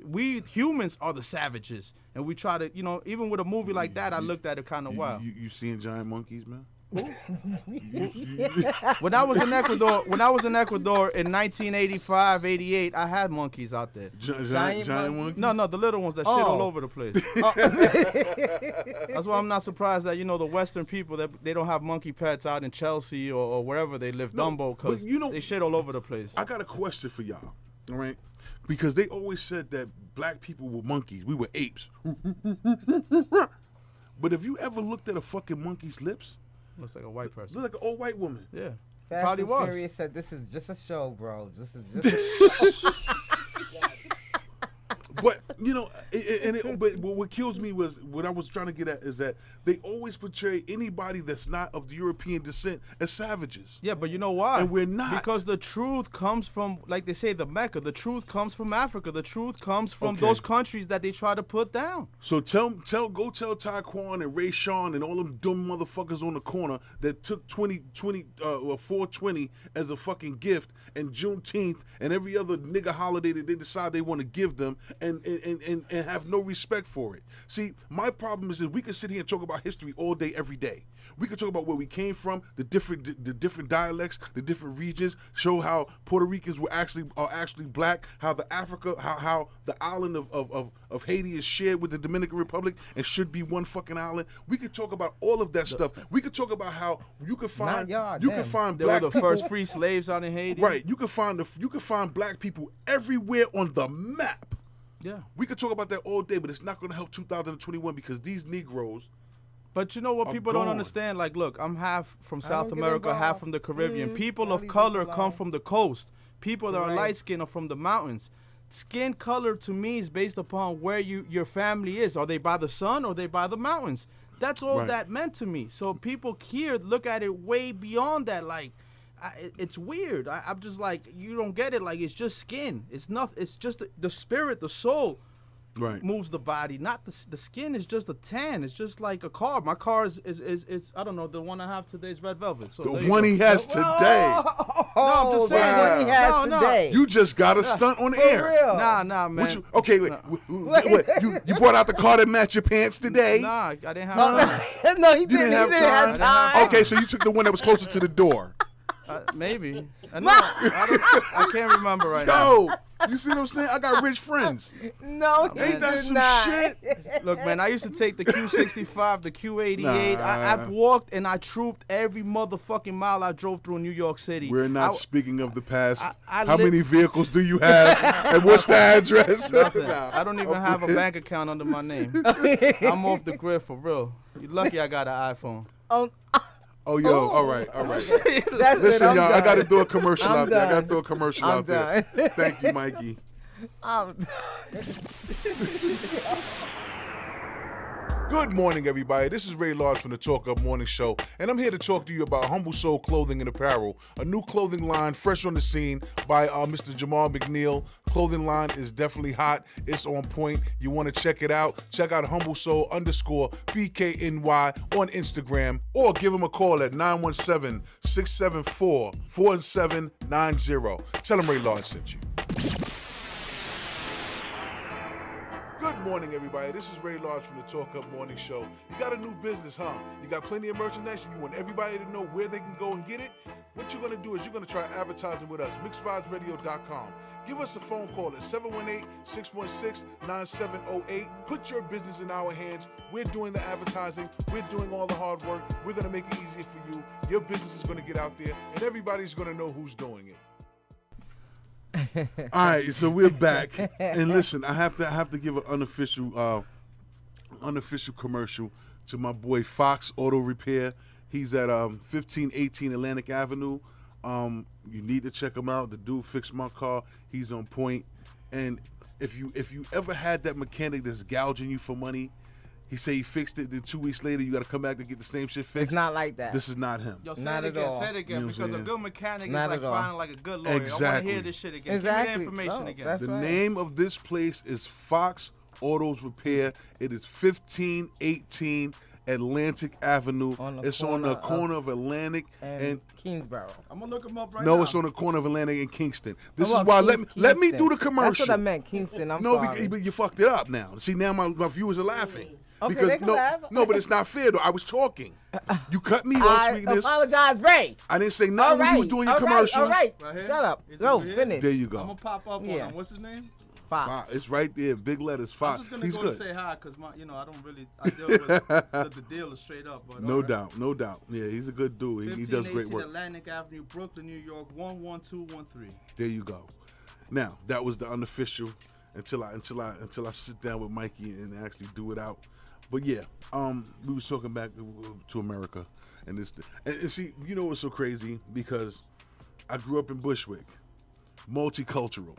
We humans are the savages, and we try to, even with a movie like that, I looked at it kind of wild. You seeing giant monkeys, man? When I was in Ecuador in 1985, 88, I had monkeys out there. Giant monkeys? No, the little ones that shit all over the place. That's why I'm not surprised that the Western people that they don't have monkey pets out in Chelsea or wherever they live, Dumbo, because they shit all over the place. I got a question for y'all, all right? Because they always said that black people were monkeys. We were apes. But have you ever looked at a fucking monkey's lips? Looks like a white person. Look like an old white woman. Yeah, Fast probably and was. Furious said, "This is just a show, bro. This is just a show." But but what kills me was what I was trying to get at is that they always portray anybody that's not of the European descent as savages. Yeah, but you know why? And we're not. Because the truth comes from, like they say, the Mecca. The truth comes from Africa. The truth comes from Okay. those countries that they try to put down. So go tell Taekwon and Ray Sean and all them dumb motherfuckers on the corner that took 420 as a fucking gift and Juneteenth and every other nigga holiday that they decide they want to give them and have no respect for it. See, my problem is that we can sit here and talk about history all day, every day. We can talk about where we came from, the different dialects, the different regions, show how Puerto Ricans are actually black, how the island of Haiti is shared with the Dominican Republic and should be one fucking island. We could talk about all of that stuff. We could talk about how you could find Not y'all, you them. could find They black were the people, first free slaves out in Haiti. right. You could find black people everywhere on the map. Yeah. We could talk about that all day, but it's not going to help 2021 because these Negroes. But you know what I'm people don't gone. understand? Like, look, I'm half from I South don't get America, half involved. from the Caribbean. People I'll of leave color it come alone. from the coast. People that are Right. light skinned are from the mountains. Skin color to me is based upon where your family is. Are they by the sun or are they by the mountains? That's all Right. that meant to me. So people here look at it way beyond that. Like, it's weird. I'm just like, you don't get it. Like, it's just skin. It's not. It's just the spirit, the soul. Right. Moves the body, not the skin is just a tan. It's just like a car. My car is I don't know, the one I have today is red velvet. So there The you one go. he has today. No, I'm just saying. What he has No, no. today. You just got a stunt on For air. real. Nah, man. What you, okay, wait. What, you brought out the car that match your pants today? Nah, I didn't have time. No, he You didn't. didn't have He didn't have time? time. Okay, so you took the one that was closer to the door. Maybe. No, I can't remember right now. Yo, you see what I'm saying? I got rich friends. No, he Ain't that did some not. shit? Look, man, I used to take the Q65, the Q88. Nah. I've walked and I trooped every motherfucking mile I drove through New York City. We're not speaking of the past. I How lit- many vehicles do you have? And what's the address? Nothing. Nah. I don't even have a bank account under my name. I'm off the grid for real. You're lucky I got an iPhone. Oh, yo, all right. That's Listen, it, I'm y'all, I done. got to do a commercial I'm out there. I got to done. throw a commercial I'm out there. done. Thank you, Mikey. Good morning, everybody. This is Ray Large from the Talk Up Morning Show, and I'm here to talk to you about Humble Soul Clothing and Apparel, a new clothing line fresh on the scene by Mr. Jamal McNeil. Clothing line is definitely hot. It's on point. You want to check it out? Check out Humble Soul _BKNY on Instagram, or give them a call at 917-674-4790. Tell them Ray Large sent you. morning, everybody. This is Ray Large from the Talk Up Morning Show. You got a new business, huh? You got plenty of merchandise and you want everybody to know where they can go and get it? What you're going to do is you're going to try advertising with us, mixvibesradio.com. Give us a phone call at 718-616-9708. Put your business in our hands. We're doing the advertising. We're doing all the hard work. We're going to make it easier for you. Your business is going to get out there, and everybody's going to know who's doing it. All right, so we're back, and listen, I have to give an unofficial commercial to my boy Fox Auto Repair. He's at 1518 Atlantic Avenue. You need to check him out. The dude fixed my car. He's on point. And if you ever had that mechanic that's gouging you for money, he say he fixed it, then 2 weeks later you got to come back to get the same shit fixed. It's not like that. This is not him. Yo, say Not it at again, all. say it again, You know what I'm because a saying? good mechanic Not is like at all. finding like a good lawyer. I want Exactly. to hear this shit again. Exactly. Give me the information Oh, again. that's The right. name of this place is Fox Autos Repair. It is 1518 Atlantic Avenue. On the It's on the corner corner of Atlantic and Kingsborough. I'm gonna look him up right no, now. it's on the corner of Atlantic and Kingston. This Oh, is why Kingston. let me do the commercial. That's what I meant, Kingston. I'm No, sorry. but you fucked it up now. See, now my viewers are laughing. Okay, because they can no, laugh. no, but it's not fair though. I was talking. You cut me off, I sweetness. apologize, Ray. I didn't say All nothing when right, you was doing your all right, commercials. all right. Right here? Shut up. Is it Go, over here? finish. There you I'm go. gonna pop up Yeah. on him. What's his name? Fox. It's right there, big letters. I'm Fox. just gonna He's go good. to say hi because I don't really. I deal with the deal is straight up. But No all right. doubt, no doubt. Yeah, he's a good dude. He does great 1518 work. Atlantic Avenue, Brooklyn, New York 11213. There you go. Now that was the unofficial until I sit down with Mikey and actually do it out. But yeah, we was talking back to America and this and see, you know what's so crazy, because I grew up in Bushwick, multicultural.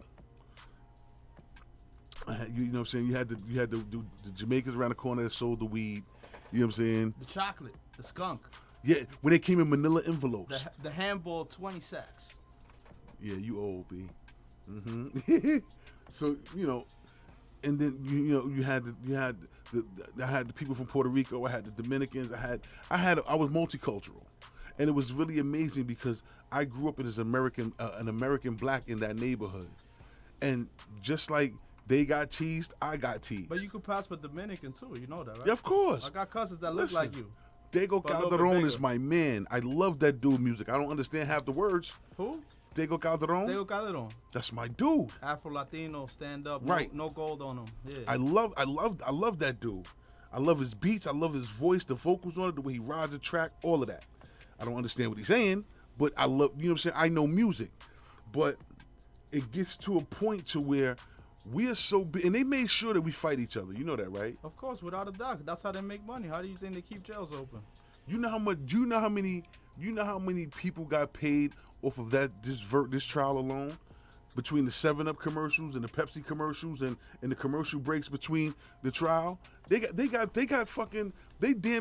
You know what I'm saying? You had to do the Jamaicans around the corner that sold the weed. You know what I'm saying? The chocolate, the skunk, Yeah, when they came in manila envelopes. the handball 20 sacks. Yeah, you old B. So you know, and then you had I had the people from Puerto Rico. I had the Dominicans. I was multicultural, and it was really amazing because I grew up as an American black in that neighborhood, and just like they got teased, I got teased. But you could pass for Dominican too. You know that, right? Yeah, of course. I got cousins that look Listen. like you. Diego But a little bit Calderon is bigger. my man. I love that dude music. I don't understand half the words. Who? Diego Calderon, Diego Calderon. that's my dude. Afro Latino, stand up. Right. No gold on him. Yeah. I love that dude. I love his beats. I love his voice, the vocals on it, the way he rides the track, all of that. I don't understand what he's saying, but I love, you know what I'm saying? I know music. But it gets to a point to where we are so big, and they made sure that we fight each other. You know that, right? Of course, without a doubt. That's how they make money. How do you think they keep jails open? You know how much, do you know how many people got paid off of this trial alone? Between the 7-Up commercials and the Pepsi commercials and the commercial breaks between the trial, they damn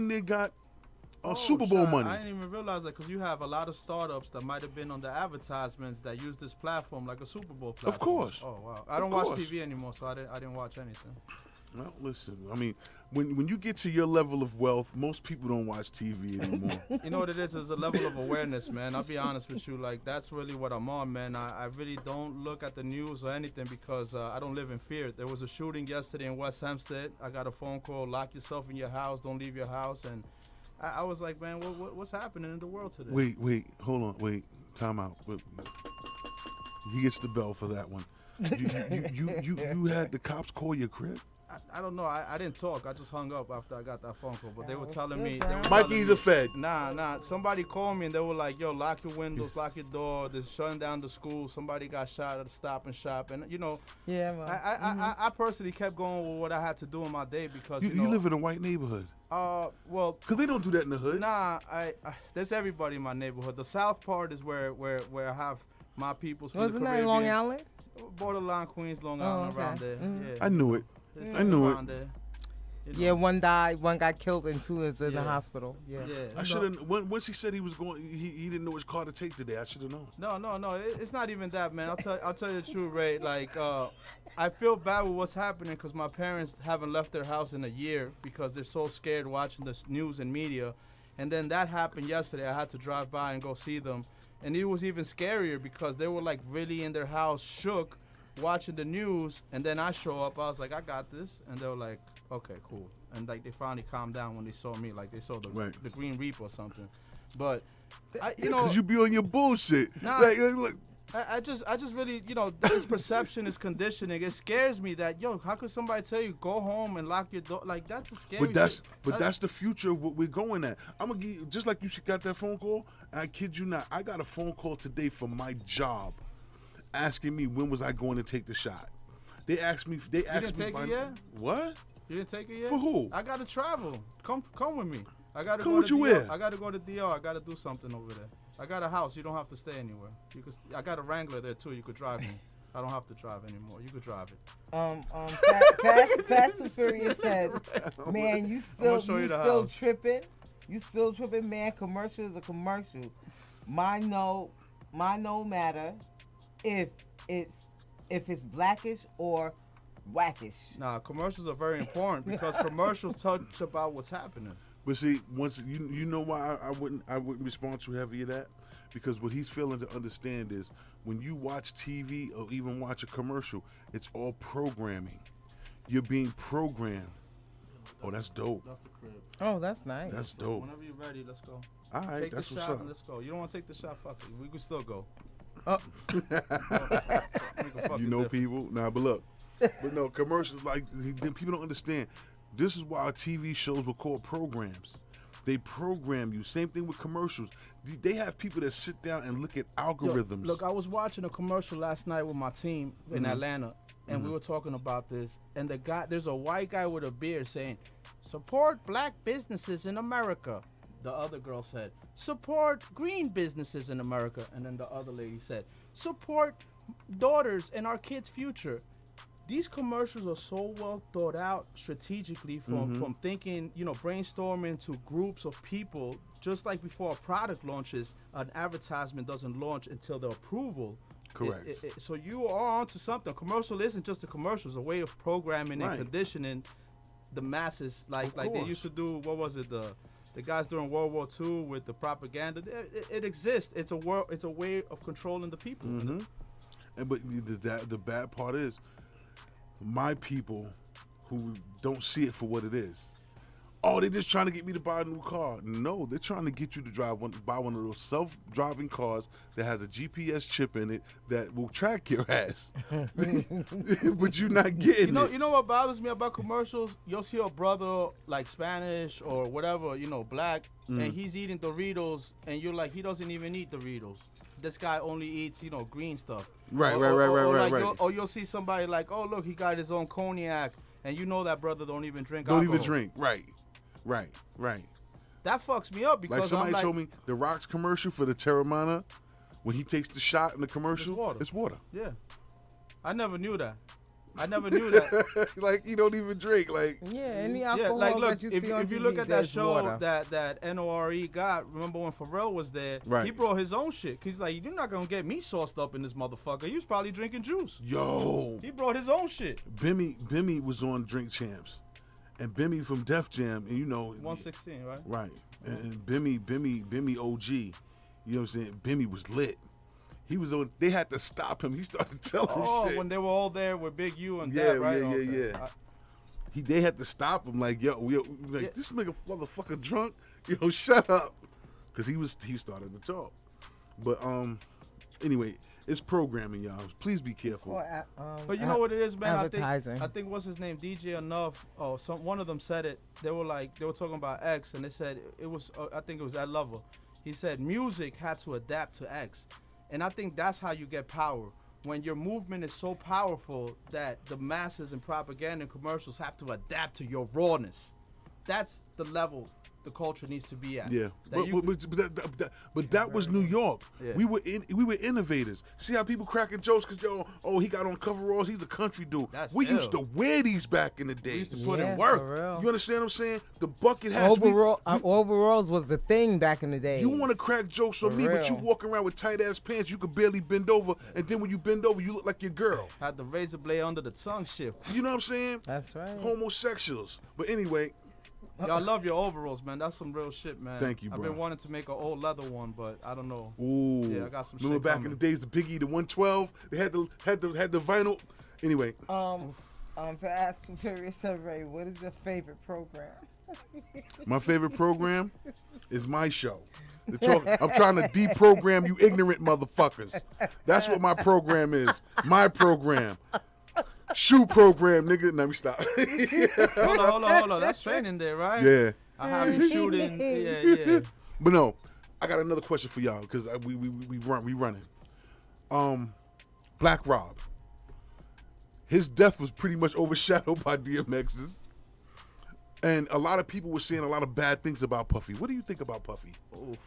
near got Super Bowl shit, money. I didn't even realize that because you have a lot of startups that might have been on the advertisements that use this platform like a Super Bowl platform. Of course. Oh wow. I don't watch course. TV anymore, so I didn't watch anything. Well, listen, I mean, when you get to your level of wealth, most people don't watch TV anymore. You know what it is? It's a level of awareness, man. I'll be honest with you. Like, that's really what I'm on, man. I really don't look at the news or anything because I don't live in fear. There was a shooting yesterday in West Hempstead. I got a phone call, lock yourself in your house, don't leave your house. And I was like, man, what's happening in the world today? Wait, hold on, time out. He gets the bell for that one. You had the cops call your crib? I don't know. I didn't talk. I just hung up after I got that phone call. But they were telling me. Mikey's a Fed. Nah. Somebody called me and they were like, yo, lock your windows, lock your door. They're shutting down the school. Somebody got shot at a Stop and Shop. And, you know, Yeah, man. I personally kept going with what I had to do in my day because, You live in a white neighborhood. well, Because they don't do that in the hood. nah, there's everybody in my neighborhood. The south part is where I have my peoples from Wasn't the that Caribbean. Long Island? Borderline Queens, Long Island, okay. around there. Yeah. I knew it. It's I knew it. around there, you know. Yeah, one died, one got killed, and two is in the Yeah. hospital. Yeah. Yeah. I should have. Once he said he was going, he didn't know which car to take today. I should have known. No. It's not even that, man. I'll tell you the truth, Ray. Like, I feel bad with what's happening because my parents haven't left their house in a year because they're so scared watching the news and media. And then that happened yesterday. I had to drive by and go see them, and it was even scarier because they were like really in their house, shook, watching the news, and then I show up. I was like, I got this, and they were like, okay, cool. And like they finally calmed down when they saw me, like they saw the Green Reaper or something. But you know, because you be on your bullshit. Nah. Look, I just really, you know, this perception is conditioning. It scares me that, yo, how could somebody tell you go home and lock your door? Like, that's a scary but that's the future of what we're going at. I'm gonna give you, just like you got that phone call. And I kid you not, I got a phone call today from my job, asking me when was I going to take the shot. They asked me. You didn't take it yet? What? You didn't take it yet? For who? I gotta travel. Come with me. I gotta Come go with to you DR. where? I gotta go to DR. I gotta do something over there. I got a house. You don't have to stay anywhere. I got a Wrangler there too. You could drive me. I don't have to drive anymore. You could drive it. Fast and Furious said, "Man, you still house. tripping? You still tripping, man? Commercial is a commercial. Mine no matter if it's blackish or whackish. Nah, commercials are very important because commercials touch about what's happening. But see, once you know why I wouldn't respond too heavy to that, because what he's failing to understand is when you watch TV or even watch a commercial, it's all programming. You're being programmed. Oh, that's dope. That's the crib. Oh, that's nice. That's dope. Whenever you're ready, let's go. All right, Take that's the what's shot up. and let's go. You don't want to take the shot? Fuck it. We can still go. Oh. We can fuck You it know different. people. Nah, but look. But no, commercials, like, people don't understand. This is why TV shows were called programs. They program you. Same thing with commercials. They have people that sit down and look at algorithms. Look, I was watching a commercial last night with my team in Atlanta, and we were talking about this. And there's a white guy with a beard saying, "Support black businesses in America." The other girl said, "Support green businesses in America." And then the other lady said, "Support daughters and our kids' future." These commercials are so well thought out strategically from thinking, brainstorming to groups of people. Just like before a product launches, an advertisement doesn't launch until the approval. Correct. So you are onto something. Commercial isn't just a commercial; it's a way of programming and conditioning the masses, like they used to do. What was it? The guys during World War II with the propaganda. It exists. It's a way of controlling the people. But the bad part is, my people who don't see it for what it is. Oh, they're just trying to get me to buy a new car. No, they're trying to get you to buy one of those self-driving cars that has a GPS chip in it that will track your ass. But you're not getting it. You know what bothers me about commercials? You'll see a brother like Spanish or whatever, black, and he's eating Doritos, and you're like, he doesn't even eat Doritos. This guy only eats, green stuff. Right. Or you'll see somebody like, oh, look, he got his own cognac, and you know that brother don't even drink Don't alcohol. even drink. Right. That fucks me up because Like somebody I'm like, told me the Rock's commercial for the Terramana, when he takes the shot in the commercial, It's water. it's water. yeah, I never knew that. Like, he don't even drink. Like, Yeah, any Yeah, alcohol like look, that you see on if you TV, look at that there's show water. that NORE got, remember when Pharrell was there? Right. He brought his own shit. He's like, you're not gonna get me sauced up in this motherfucker. He was probably drinking juice. yo, He brought his own shit. Bimmy was on Drink Champs, and Bimmy from Def Jam, and 116, right? right, and Bimmy OG, you know what I'm saying? Bimmy was lit. He was on. They had to stop him. He started telling shit. When they were all there with Big U and Yeah, that, right? yeah, Okay. yeah. They had to stop him. Like, this nigga motherfucker drunk. Shut up, because he started to talk. But anyway, it's programming, y'all. Please be careful. But you know what it is, man? Advertising. I think what's his name, DJ Enough. Oh, one of them said it. They were talking about X, and they said it was. I think it was Ed Lover. He said music had to adapt to X, and I think that's how you get power. When your movement is so powerful that the masses and propaganda and commercials have to adapt to your rawness. That's the level the culture needs to be at. Yeah, but that was New York. Yeah. We were innovators. See how people cracking jokes because he got on coveralls. He's a country dude. We used to wear these back in the day. We used to put Yeah, in work. for real. You understand what I'm saying? The bucket hats. Overalls was the thing back in the day. You want to crack jokes on For me, but you real. walking around with tight ass pants. You could barely bend over, and then when you bend over, you look like your girl. Had the razor blade under the tongue shit. You know what I'm saying? That's right. Homosexuals. But anyway, Yo, I love your overalls, man. That's some real shit, man. Thank you, I've bro. been wanting to make an old leather one, but I don't know. Ooh. Yeah, I got some Remember shit back coming. in the days, the Biggie, the 112. They had the vinyl. Anyway, Fast and Furious and Ray, what is your favorite program? my favorite program is my show. I'm trying to deprogram you ignorant motherfuckers. That's what my program is. My program. Shoe program, nigga. Let me stop. Hold on. That's training there, right? Yeah. I have you shooting. Yeah. But no, I got another question for y'all because we running. Black Rob. His death was pretty much overshadowed by DMX's. And a lot of people were saying a lot of bad things about Puffy. What do you think about Puffy? Oof.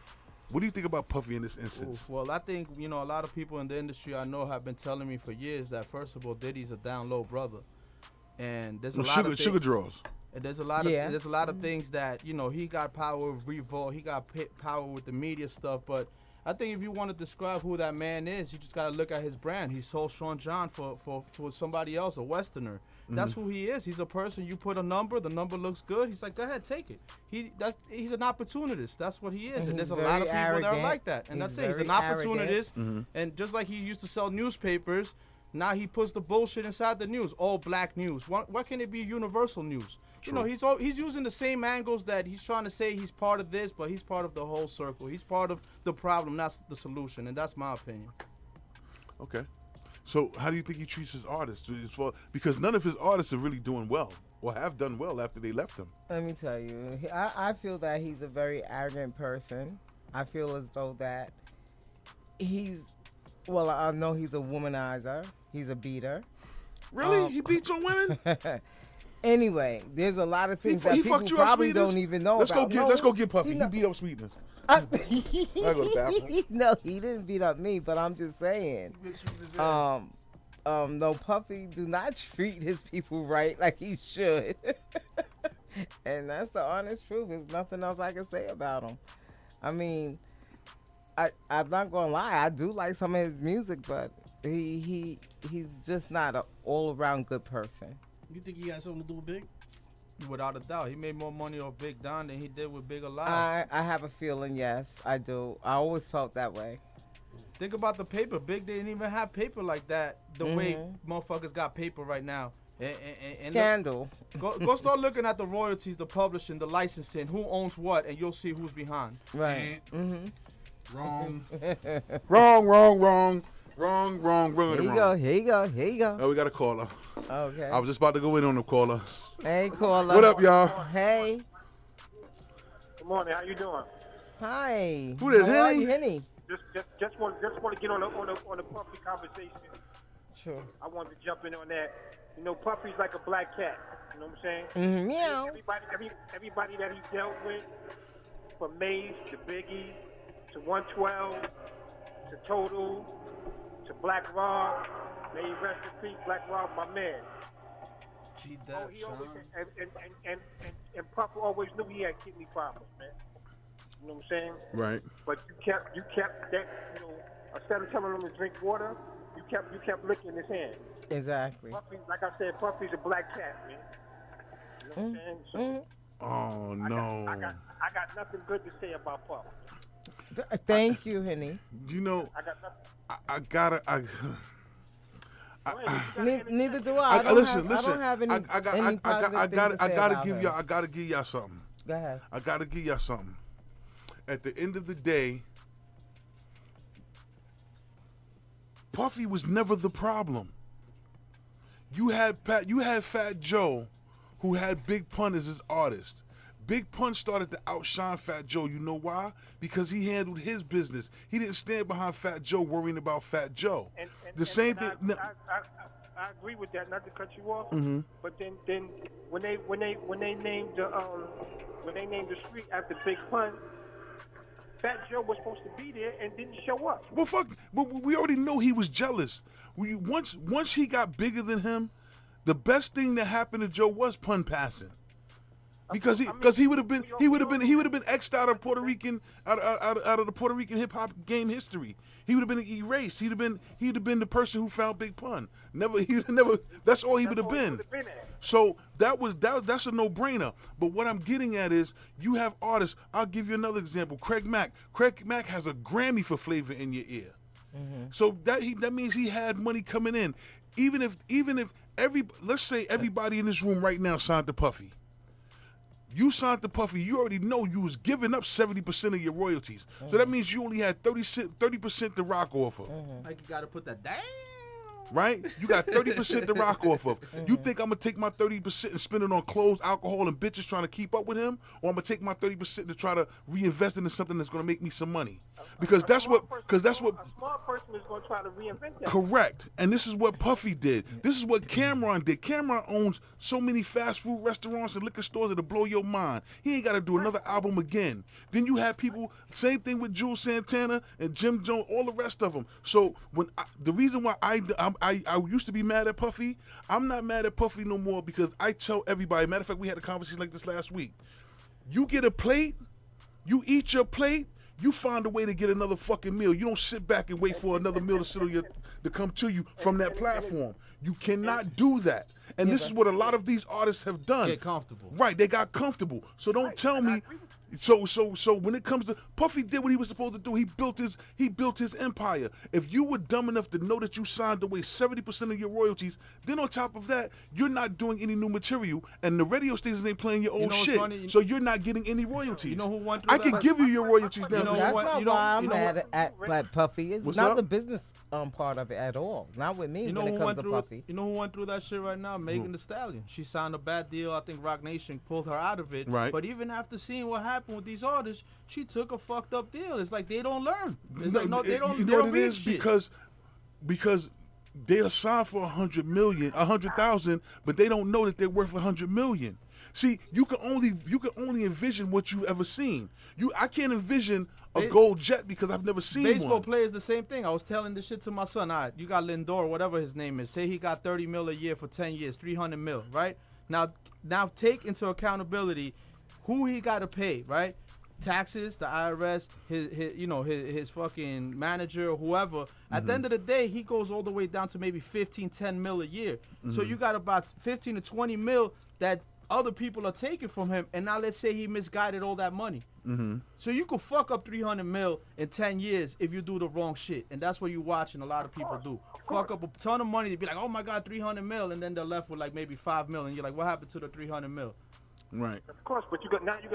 What do you think about Puffy in this instance? Oof. Well, I think, a lot of people in the industry I know have been telling me for years that, first of all, Diddy's a down low brother. And there's a lot of Sugar draws. And there's a lot of things that, he got power with Revolt, he got power with the media stuff, but I think if you want to describe who that man is, you just got to look at his brand. He sold Sean John for somebody else, a Westerner. That's who he is. He's a person, you put a number, the number looks good. He's like, go ahead, take it. He's an opportunist. That's what he is. And there's a lot of people that are like that. And that's it. He's an opportunist. And just like he used to sell newspapers, now he puts the bullshit inside the news, all black news. Why can't it be universal news? True. He's using the same angles that he's trying to say he's part of this, but he's part of the whole circle. He's part of the problem, not the solution, and that's my opinion. Okay. So how do you think he treats his artists? Because none of his artists are really doing well or have done well after they left him. Let me tell you, I feel that he's a very arrogant person. I feel as though that I know he's a womanizer. He's a beater. Really? He beats on women? Anyway, there's a lot of things that he people fucked you up, probably Sweetness? don't even know Let's about. Let's go get Puffy. He beat up Sweetness. I go to the bathroom. No, he didn't beat up me, but I'm just saying. No, Puffy do not treat his people right like he should. And that's the honest truth. There's nothing else I can say about him. I mean, I'm not gonna lie, I do like some of his music, but he's just not an all-around good person. You think he got something to do with Big? Without a doubt, he made more money off Big Don than he did with Big Alive. I have a feeling, yes, I do. I always felt that way. Think about the paper. Big didn't even have paper like that the way motherfuckers got paper right now. And Scandal. Go start looking at the royalties, the publishing, the licensing, who owns what, and you'll see who's behind. Right. Wrong. Wrong. Here you go. Oh, we got a caller. Okay. I was just about to go in on the caller. Hey, caller. What up, y'all? Hey. Good morning. How you doing? Hi. Who this, How are Henny? you, Henny? Just want to get on the Puffy conversation. Sure. I wanted to jump in on that. Puffy's like a black cat. You know what I'm saying? Meow. Everybody that he dealt with, from Maze to Biggie to 112 to Total to Black Rob, may he rest in peace. Black Rob, my man. He always, and Puff always knew he had kidney problems, man. You know what I'm saying? Right. But you kept that. Instead of telling him to drink water, you kept licking his hand. Exactly. Puffy, like I said, Puffy's a black cat, man. You know what I'm saying? So Oh no. I got nothing good to say about Puff. Thank you, Henny. You know, I got nothing. I gotta. Neither do I. I Listen. don't have any. I gotta give y'all something. Go ahead. I gotta give y'all something. At the end of the day, Puffy was never the problem. You had Fat Joe, who had Big Pun as his artist. Big Pun started to outshine Fat Joe. You know why? Because he handled his business. He didn't stand behind Fat Joe worrying about Fat Joe. Same thing. I agree with that. Not to cut you off, but then when they named the street after Big Pun, Fat Joe was supposed to be there and didn't show up. Well, fuck. We already know he was jealous. Once he got bigger than him, the best thing that happened to Joe was Pun passing. Because he would have been X'd out of Puerto Rican out of the Puerto Rican hip hop game history. He would have been erased. He'd have been the person who found Big Pun. Never. That's all he would have been. So that's a no-brainer. But what I'm getting at is you have artists. I'll give you another example. Craig Mack. Craig Mack has a Grammy for Flavor in Your Ear. So that means he had money coming in. Even if let's say everybody in this room right now signed to Puffy. You signed to Puffy, you already know you was giving up 70% of your royalties. So that means you only had 30% to rock off of. Like you gotta put that down. Right? You got 30% to rock off of. You think I'm gonna take my 30% and spend it on clothes, alcohol, and bitches trying to keep up with him? Or I'm gonna take my 30% to try to reinvest into something that's gonna make me some money? Because that's what a smart person is going to try to reinvent that. Correct. And this is what Puffy did. This is what Cameron did. Cameron owns so many fast food restaurants and liquor stores that'll blow your mind. He ain't got to do another album again. Then you have people, same thing with Jules Santana and Jim Jones, all the rest of them. So the reason why I used to be mad at Puffy, I'm not mad at Puffy no more because I tell everybody, matter of fact, we had a conversation like this last week. You get a plate, you eat your plate, you find a way to get another fucking meal. You don't sit back and wait for another meal to come to you from that platform. You cannot do that. And this is what a lot of these artists have done. Get comfortable. Right, they got comfortable. So don't tell me. So when it comes to Puffy did what he was supposed to do. He built his empire. If you were dumb enough to know that you signed away 70% of your royalties, then on top of that, you're not doing any new material, and the radio stations ain't playing your old shit. Funny? So you're not getting any royalties. You know who went through I can give you your royalties now. That's not why I'm mad at Puffy. It's What's not up? the business part of it at all. Not with me when it comes to Puffy. You know who went through that shit right now? Megan Thee Stallion. She signed a bad deal. I think Rock Nation pulled her out of it. Right. But even after seeing what happened with these artists, she took a fucked up deal. It's like they don't learn. It's like, no, they don't. You They know don't what it read is? shit. Because they are signed for 100,000, but they don't know that they're worth 100 million. See, you can only envision what you've ever seen. I can't envision a gold jet because I've never seen Baseball one. players the same thing. I was telling this shit to my son. All right, you got Lindor, whatever his name is. Say he got 30 mil a year for 10 years, 300 mil, right? Now take into accountability who he got to pay, right? Taxes, the IRS, his fucking manager or whoever. At the end of the day, he goes all the way down to maybe 15, 10 mil a year. So you got about 15 to 20 mil that other people are taking from him, and now let's say he misguided all that money. So you could fuck up 300 mil in 10 years if you do the wrong shit, and that's what you're watching a lot of people do. Fuck up a ton of money to be like, oh my god, 300 mil, and then they're left with like maybe 5 mil, and you're like, what happened to the 300 mil? Right. Of course, but you got some rappers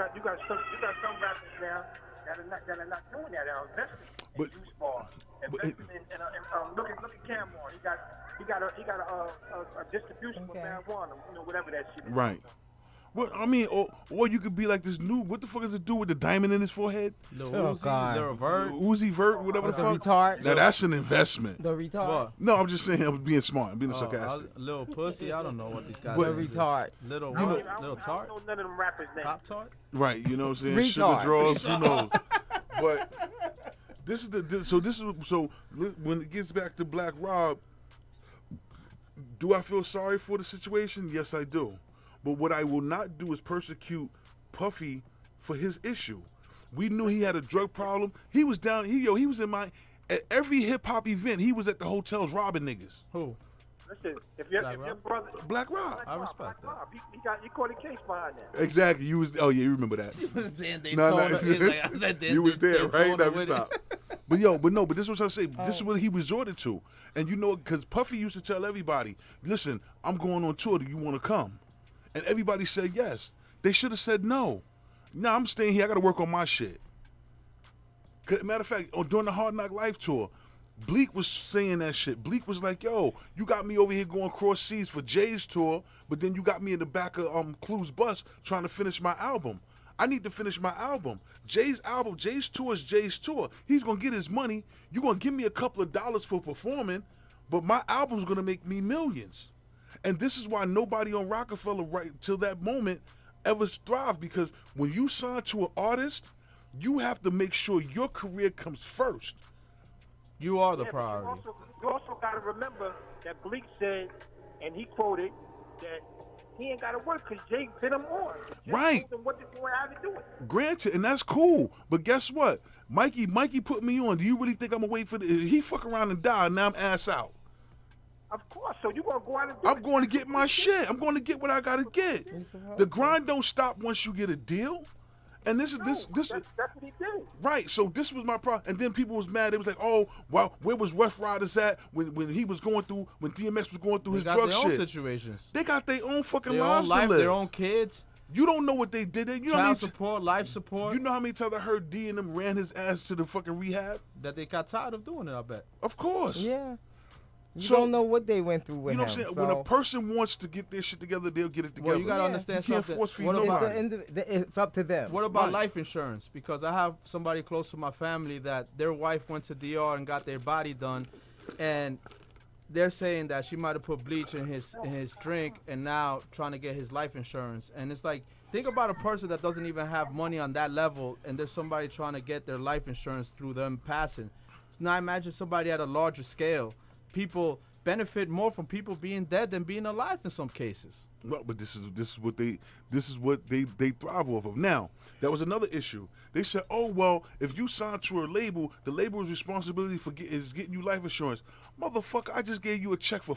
now that are not doing that. That are investing in juice bars, investing in look at Cameron. He got a distribution for marijuana, whatever that shit is. Right. Well, I mean, or you could be like this new. What the fuck does it do with the diamond in his forehead? Oh, God. Lil Vert. Uzi Vert, whatever the The fuck. retard. Now that's an investment. The retard. What? No, I'm just saying, I'm being smart. I'm being sarcastic. Little pussy. I don't know what these guys. But- are. The retard. Little I don't little tart. know none of them rappers' names. Pop tart. Right, you know what I'm saying? Retard. Sugar draws, who knows? But so when it gets back to Black Rob, do I feel sorry for the situation? Yes, I do. But what I will not do is persecute Puffy for his issue. We knew he had a drug problem. He was down. He was in at every hip hop event. He was at the hotels robbing niggas. Who? Listen, if your brother, Black Rob. I respect that. Rob, he caught a case behind that. Exactly. You was. Oh yeah, you remember that. You was there, right? Never stop. But this is what I'm saying. This is what he resorted to, and because Puffy used to tell everybody, "Listen, I'm going on tour. Do you want to come?" And everybody said yes. They should have said no. No, I'm staying here. I got to work on my shit. Matter of fact, during the Hard Knock Life tour, Bleak was saying that shit. Bleak was like, yo, you got me over here going cross seas for Jay's tour, but then you got me in the back of Clue's bus trying to finish my album. I need to finish my album. Jay's tour is Jay's tour. He's going to get his money. You're going to give me a couple of dollars for performing, but my album's going to make me millions. And this is why nobody on Rockefeller right till that moment ever thrived, because when you sign to an artist, you have to make sure your career comes first. You are the But priority. you also got to remember that Bleak said, and he quoted, that he ain't got to work because Jay put him on. Jay Right. told him what to do and how to do it. Granted, and that's cool. But guess what? Mikey put me on. Do you really think I'm gonna wait for he fuck around and die? And now I'm ass out. Of course. So you gonna go out and do I'm it. going to get my shit. I'm going to get what I gotta get. The grind don't stop once you get a deal. And this is this That's what he did. right. So this was my problem. And then people was mad. They was like, "Oh, well, where was Rough Riders at when he was going through when DMX was going through They his got drug their own shit?" situations. They got their own fucking Their own lives life, to live. their own kids, You don't know what they did. You know how child many support, life support. you know how many times I heard D and them ran his ass to the fucking rehab? That they got tired of doing it, I bet. Of course. Yeah. You So- don't know what they went through with You know what I'm him. saying? When a so person wants to get their shit together, they'll get it together. Well, you gotta Yeah. understand You can't something. force feed What it's, about, nobody. it's up to them. what about Right. life insurance? Because I have somebody close to my family that their wife went to DR and got their body done, and they're saying that she might have put bleach in his drink and now trying to get his life insurance. And it's like, think about a person that doesn't even have money on that level, and there's somebody trying to get their life insurance through them passing. So now imagine somebody at a larger scale. People benefit more from people being dead than being alive in some cases. Well, but this is what they thrive off of. Now, that was another issue. They said, "Oh well, if you sign to a label, the label's responsibility for is getting you life insurance." Motherfucker, I just gave you a check for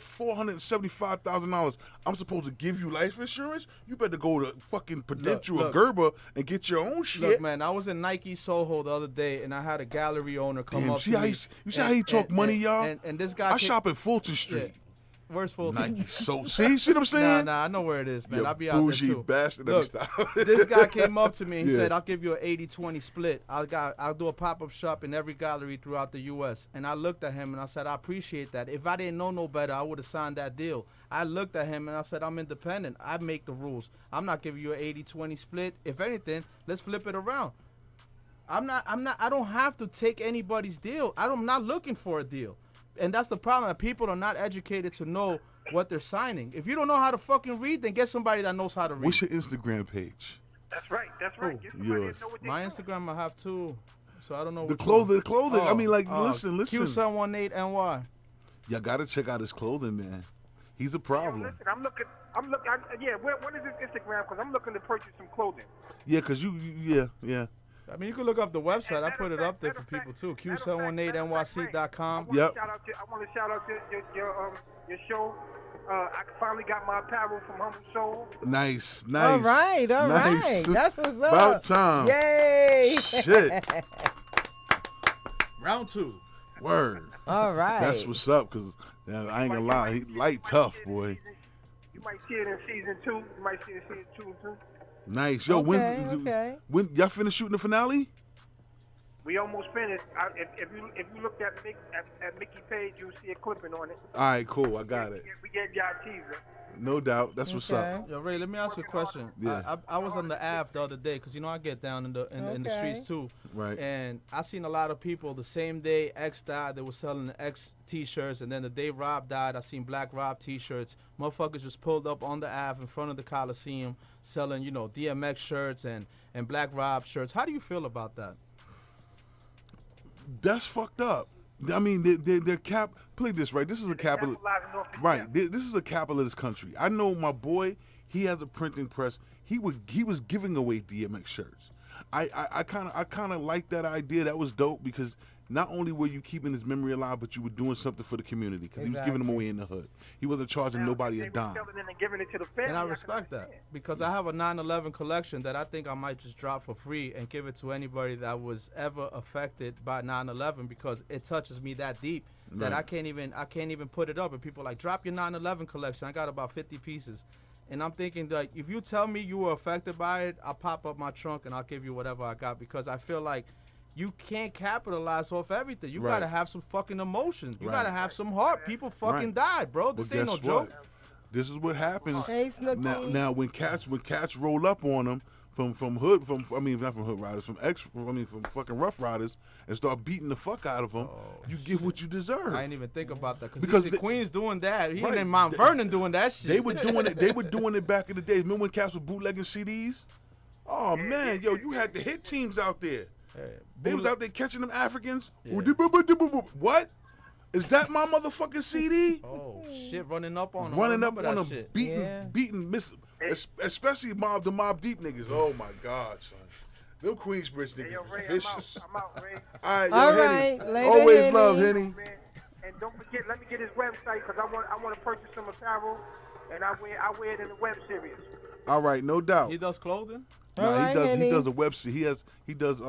$475,000. I'm supposed to give you life insurance? You better go to fucking Prudential or look. Gerber and get your own shit. Look, man, I was in Nike Soho the other day, and I had a gallery owner come Damn, up see to how me. you see how he talk money, y'all? And this guy I came- shop at Fulton Street. Yeah. Where's Fulton? Nike. So see what I'm Nah, saying? I know where it is, man. You I'll be out there bougie too. bastard. Look, Stop. this guy came up to me and he Yeah. said, "I'll give you an 80-20 split. I'll do a pop-up shop in every gallery throughout the U.S." And I looked at him and I said, "I appreciate that. If I didn't know no better, I would have signed that deal." I looked at him and I said, "I'm independent. I make the rules. I'm not giving you an 80-20 split. If anything, let's flip it around. I don't have to take anybody's deal. I'm not looking for a deal." And that's the problem, that people are not educated to know what they're signing. If you don't know how to fucking read, then get somebody that knows how to read. What's your Instagram page? That's right. That's right. Get somebody Yours. that know what they My doing. Instagram I have two, so I don't know. The which clothing, one. clothing. I mean, like, Oh, listen. Q718NY. Y'all gotta check out his clothing, man. He's a Yo, problem. listen, I'm looking. Yeah, what is his Instagram? Because I'm looking to purchase some clothing. Yeah, cause yeah. I mean, you can look up the website. I put it up there for people too. Q718NYC.com. Yep. I want to shout out your show. I finally got my apparel from Humble Soul. Nice. All right. Nice. That's what's up. About time. Yay. Shit. Round two. Word. All right. That's what's up, cause I ain't gonna lie, he light tough, boy. You might see it in season 2. You might see it in season 2 too. Nice. Yo, Okay. when y'all finished shooting the finale? We almost finished. If you looked at Mickey Page, you'll see a clipping on it. All right, cool. I got it. We gave y'all a teaser. No doubt. That's what's up. Okay. Yo, Ray, let me ask you a question. Yeah. I was on the Ave the other day, because you know I get down in the Okay. streets too. Right. And I seen a lot of people the same day X died, they were selling the X t-shirts, and then the day Rob died, I seen Black Rob t-shirts. Motherfuckers just pulled up on the Ave in front of the Coliseum selling, DMX shirts and Black Rob shirts. How do you feel about that? That's fucked up. I mean, they're play this right. This is a capital. Capitalizing off the Right. cap. This is a capitalist country. I know my boy. He has a printing press. He was giving away DMX shirts. I kind of like that idea. That was dope because not only were you keeping his memory alive, but you were doing something for the community because he was giving them away in the hood. He wasn't charging nobody They a were dime. selling it and giving it to the family. And I can respect that understand. because I have a 9/11 collection that I think I might just drop for free and give it to anybody that was ever affected by 9/11 because it touches me that deep that Right. I can't even put it up. And people are like, drop your 9/11 collection. I got about 50 pieces. And I'm thinking, like, if you tell me you were affected by it, I'll pop up my trunk and I'll give you whatever I got because I feel like you can't capitalize off everything. You Right. gotta have some fucking emotion. You Right. gotta have some heart. People fucking died, bro. But This ain't no guess joke. what? This is what happens. Hey, Snooki. Now when cats roll up on them from not from Hood Riders, from fucking Rough Riders and start beating the fuck out of them, you get what you deserve. I didn't even think about that Because because they- Queen's doing that. He Right. in Mount Vernon doing that shit. They were doing it. They were doing it back in the days. Remember when cats were bootlegging CDs? Oh man, yo, you had the hit teams out there. They was out there catching them Africans. What? Is that my motherfucking CD? Oh shit, running up on him. Running I up remember on that them, shit. beating, Yeah. beating, Especially the Mob Deep niggas. Oh my God, son. Them Queensbridge Hey, niggas yo, Ray, vicious. I'm out, Ray. All right, All yo, Henny. right, later, Always Henny. love, Henny. Man, and don't forget, let me get his website because I want to purchase some apparel, and I wear it in the web series. All right, no doubt. He does clothing. All Nah, right, he Henny. does a web series. He does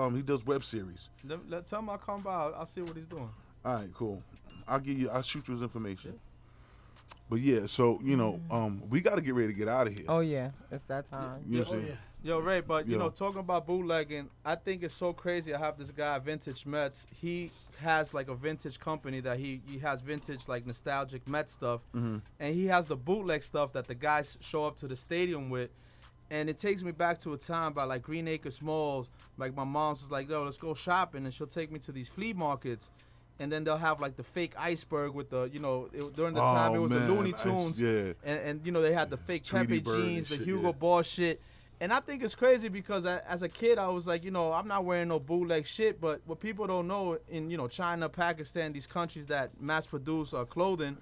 web series. Tell him I'll come by. I'll see what he's doing. All right, cool. I'll shoot you his information. But yeah, so you know, we got to get ready to get out of here. Oh yeah, it's that time. You know what I'm saying? Yo, Ray, but you Yo. know, talking about bootlegging, I think it's so crazy. I have this guy, Vintage Mets. He has like a vintage company that he has vintage like nostalgic Met stuff, and he has the bootleg stuff that the guys show up to the stadium with. And it takes me back to a time by like Green Acres Malls. Like my mom's was like, yo, let's go shopping, and she'll take me to these flea markets. And then they'll have like the fake iceberg with the, you know, during the time it was man, the Looney Tunes. yeah. And you know, they had the fake Tweety Pepe Bird and jeans, the shit, Hugo yeah. Boss shit. And I think it's crazy because as a kid, I was like, you know, I'm not wearing no bootleg shit. But what people don't know in, you know, China, Pakistan, these countries that mass produce clothing,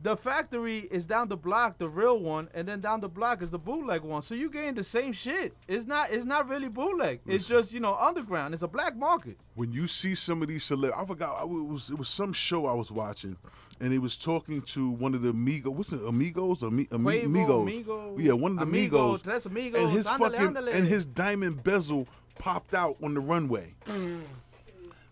the factory is down the block, the real one, and then down the block is the bootleg one. So you getting the same shit. It's not really bootleg. It's just, you know, underground. It's a black market. When you see some of these I forgot it was some show I was watching, and he was talking to one of the Amigos. What's it, Amigos? Quavo, Amigos. Amigo. Yeah, one of the Amigos. Tres Amigos. And his Ándale, fucking ándale. and his diamond bezel popped out on the runway.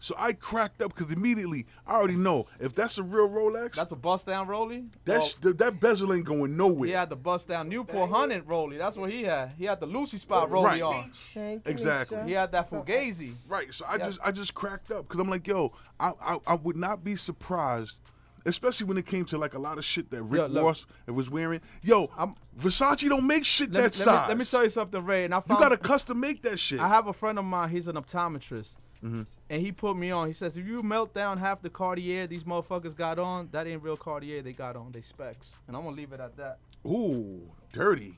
So I cracked up because immediately I already know if that's a real Rolex, That's a bust down rollie. that bezel ain't going nowhere. He had the bust down Newport Hunted rollie. That's what he had. He had the Lucy Spot rollie Right. on. Thank you, Exactly. Nisha. He had that Fugazi. Right. So I just cracked up because I'm like, yo, I would not be surprised, especially when it came to like a lot of shit that Rick Yo, look. Ross was wearing. Yo, Versace don't make shit that size. Let me tell you something, Ray. And I You found gotta custom make that shit. I have a friend of mine. He's an optometrist, Mm-hmm. and he put me on. He says, if you melt down half the Cartier these motherfuckers got on, that ain't real Cartier they got on. They specs, and I'm gonna leave it at that. Ooh, dirty.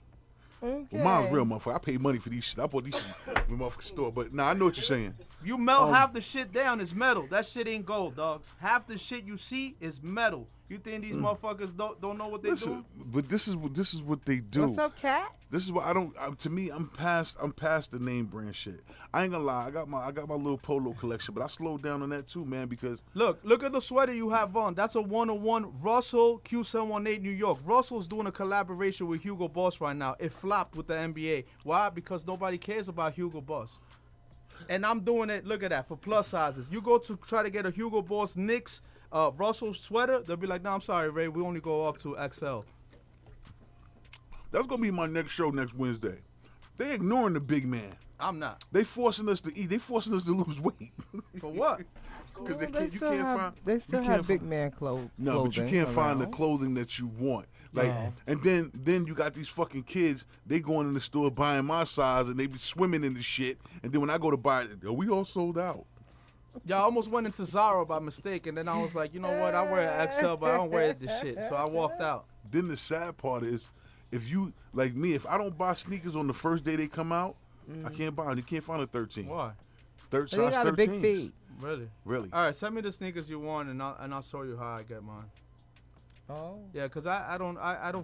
Okay. Well, mine's real, motherfucker. I paid money for these shit. I bought these shit in the motherfucking store. But nah, I know what you're saying. You melt half the shit down, it's metal. That shit ain't gold, dogs. Half the shit you see is metal. You think these motherfuckers don't know what they Listen, do? but this is what they do. What's up, Cat? This is what I don't. To me, I'm past the name brand shit. I ain't gonna lie. I got my little polo collection, but I slowed down on that too, man, because Look at the sweater you have on. That's a 101 Russell Q718 New York. Russell's doing a collaboration with Hugo Boss right now. It flopped with the NBA. Why? Because nobody cares about Hugo Boss. And I'm doing it, look at that, for plus sizes. You go to try to get a Hugo Boss Knicks Russell sweater, they'll be like, no, I'm sorry, Ray, we only go up to XL. that's gonna be my next show next Wednesday. They ignoring the big man. I'm not. They forcing us to eat. They forcing us to lose weight. For what? Because Well, you can't find. They still you have can't big find- man clothes. No, but you can't find the around. clothing that you want. Like, and then you got these fucking kids. They going in the store buying my size, and they be swimming in the shit. And then when I go to buy it, we all sold out. Yeah, I almost went into Zara by mistake, and then I was like, you know what? I wear an XL, but I don't wear this shit. So I walked out. Then the sad part is, if you like me, if I don't buy sneakers on the first day they come out, I can't buy them. You can't find a 13. Why? Third They size got a 13s. big feet. Really? Really? All right, send me the sneakers you want, and I'll show you how I get mine. Oh. Yeah, cause I don't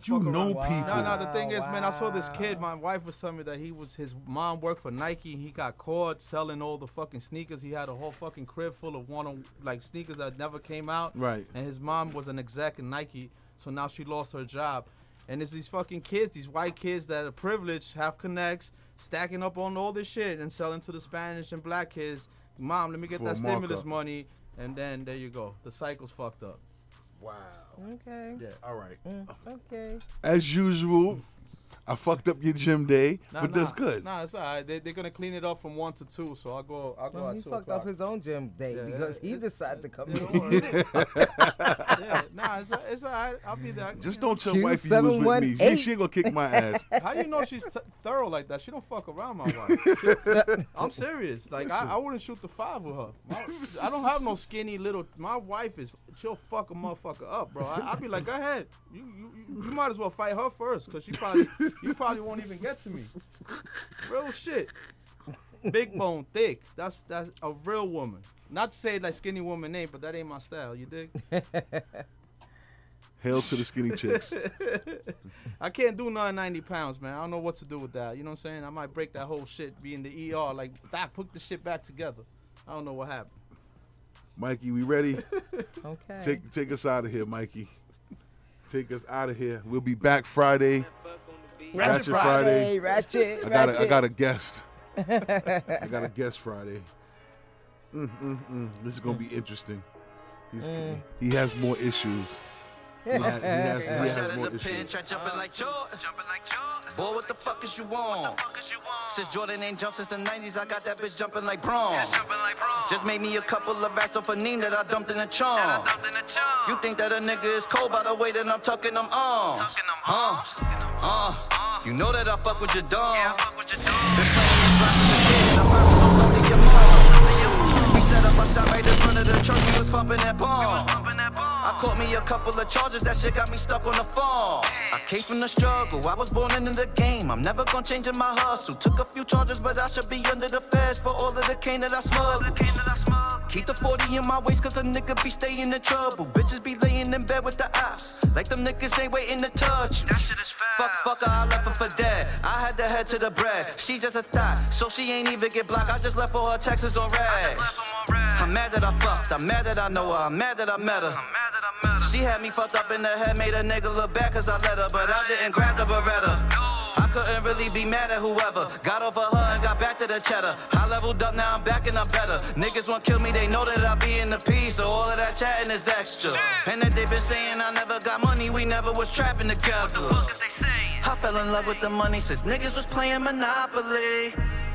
You fuck know around. people. No, the thing is, man, I saw this kid. Wow. My wife was telling me that his mom worked for Nike. He got caught selling all the fucking sneakers. He had a whole fucking crib full of like sneakers that never came out. Right. And his mom was an exec in Nike, so now she lost her job. And it's these fucking kids, these white kids that are privileged, have connects, stacking up on all this shit and selling to the Spanish and black kids. Mom, let me get For that a stimulus markup. money, and then there you go. The cycle's fucked up. Wow. Okay. Yeah. All right. Okay. As usual, I fucked up your gym day, but that's good. Nah, it's all right. They're gonna clean it up from 1 to 2, so I'll go Well, at he 2 fucked o'clock. up his own gym day Yeah, because he decided to come Yeah, in. don't worry. Yeah, nah, it's all right. I'll be there. Just don't tell Q wifey you was with me. 718. She ain't gonna kick my ass. How do you know she's thorough like that? She don't fuck around, my wife. I'm serious. Like I wouldn't shoot the 5 with her. I don't have no skinny little. My wife she'll fuck a motherfucker up, bro. I'll be like, go ahead. You might as well fight her first, cause you probably won't even get to me. Real shit. Big bone, thick. That's a real woman. Not to say like skinny woman ain't, but that ain't my style. You dig? Hail to the skinny chicks. I can't do 90 pounds, man. I don't know what to do with that. You know what I'm saying? I might break that whole shit, be in the ER. Like, Doc, put the shit back together. I don't know what happened. Mikey, we ready? Okay. Take us out of here, Mikey. Take us out of here. We'll be back Friday. Ratchet Friday. Ratchet. I got a guest. I got a guest Friday. This is gonna be interesting. He has more issues. He has more issues. Jumping like Jordan. Boy, what the fuck is you on? Since Jordan ain't jumped since the 90s, I got that bitch jumping like Braun. Just made me a couple of racks off a neem that I dumped in the chong. You think that a nigga is cold by the way that I'm tucking them arms? You know that I fuck with your dog. We set up our shop right in front of the church, we was pumping that bomb. I caught me a couple of charges, that shit got me stuck on the phone. I came from the struggle, I was born into the game. I'm never gonna change in my hustle. Took a few charges, but I should be under the feds for all of the cane that I smuggled. Keep the 40 in my waist, cause a nigga be staying in trouble. Bitches be laying in bed with the ops, like them niggas ain't waiting to touch me. Fuck her, I left her for dead. I had to head to the bread. She just a thot, so she ain't even get blocked. I just left for her Texas on rags. I'm mad that I fucked, I'm mad that I know her, I'm mad that I met her. She had me fucked up in the head, made a nigga look bad cause I let her, but I didn't grab the Beretta. I couldn't really be mad at whoever. Got over her and got back to the cheddar. I leveled up, now I'm back and I'm better. Niggas want kill me, they know that I be in the P, so all of that chatting is extra. And that they been saying I never got money, we never was trapping together. I fell in love with the money since niggas was playing Monopoly.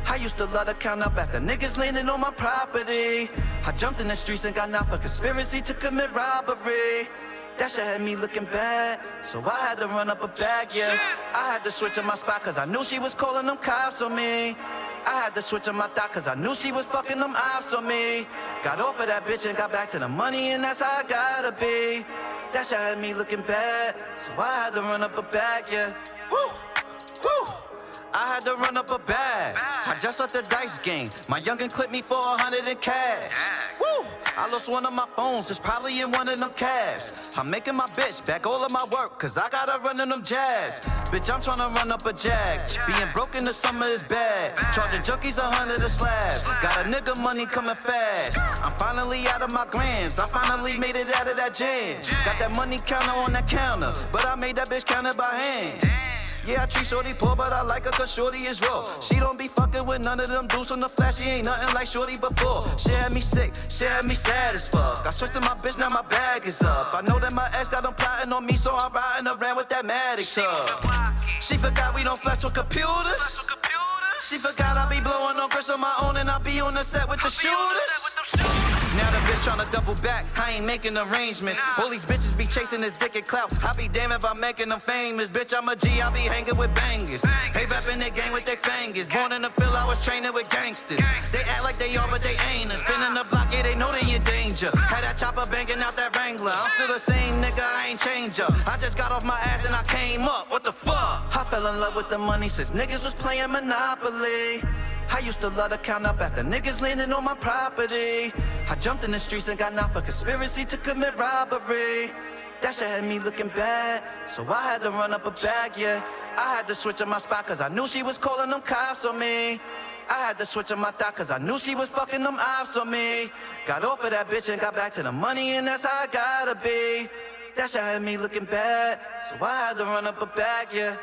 I used to love to count up after niggas landing on my property. I jumped in the streets and got out for conspiracy to commit robbery. That shit had me looking bad, so I had to run up a bag, yeah. I had to switch on my spot cause I knew she was calling them cops on me. I had to switch on my thought cause I knew she was fucking them ops on me. Got off of that bitch and got back to the money and that's how I gotta be. That shit had me looking bad, so I had to run up a bag, yeah. Woo, woo. I had to run up a bag. I just left the dice game. My youngin' clipped me for 100 in cash. Woo! I lost one of my phones, it's probably in one of them cabs. I'm making my bitch back all of my work, cause I gotta run in them jabs. Bitch, I'm tryna run up a jag. Being broke in the summer is bad. Charging junkies 100 a slab. Got a nigga money coming fast. I'm finally out of my grams. I finally made it out of that jam. Got that money counter on that counter, but I made that bitch count it by hand. Yeah, I treat shorty poor, but I like her cause shorty is raw. She don't be fucking with none of them dudes from the flash. She ain't nothing like shorty before. She had me sick, she had me sad as fuck. I switched to my bitch, now my bag is up. I know that my ex got them plotting on me, so I'm riding around with that Matic tub. She forgot we don't flex with computers. She forgot I be blowing on girls on my own and I be on the set with the shooters. Now the bitch tryna double back, I ain't making arrangements. All these bitches be chasing this dick and clout. I be damn if I'm making them famous. Bitch, I'm a G, I be hanging with bangers. They rapping their gang with their fingers. Born in the field, I was training with gangsters. They act like they are, but they ain't. Spinning the block, yeah, they know they in danger. Had that chopper banging out that Wrangler. I'm still the same nigga, I ain't change up. I just got off my ass and I came up. What the fuck? I fell in love with the money since niggas was playing Monopoly. I used to love to count up after niggas landing on my property. I jumped in the streets and got out for conspiracy to commit robbery. That shit had me looking bad, so I had to run up a bag, yeah. I had to switch on my spot cause I knew she was calling them cops on me. I had to switch on my thought cause I knew she was fucking them ops on me. Got off of that bitch and got back to the money and that's how I gotta be. That shit had me looking bad, so I had to run up a bag, yeah.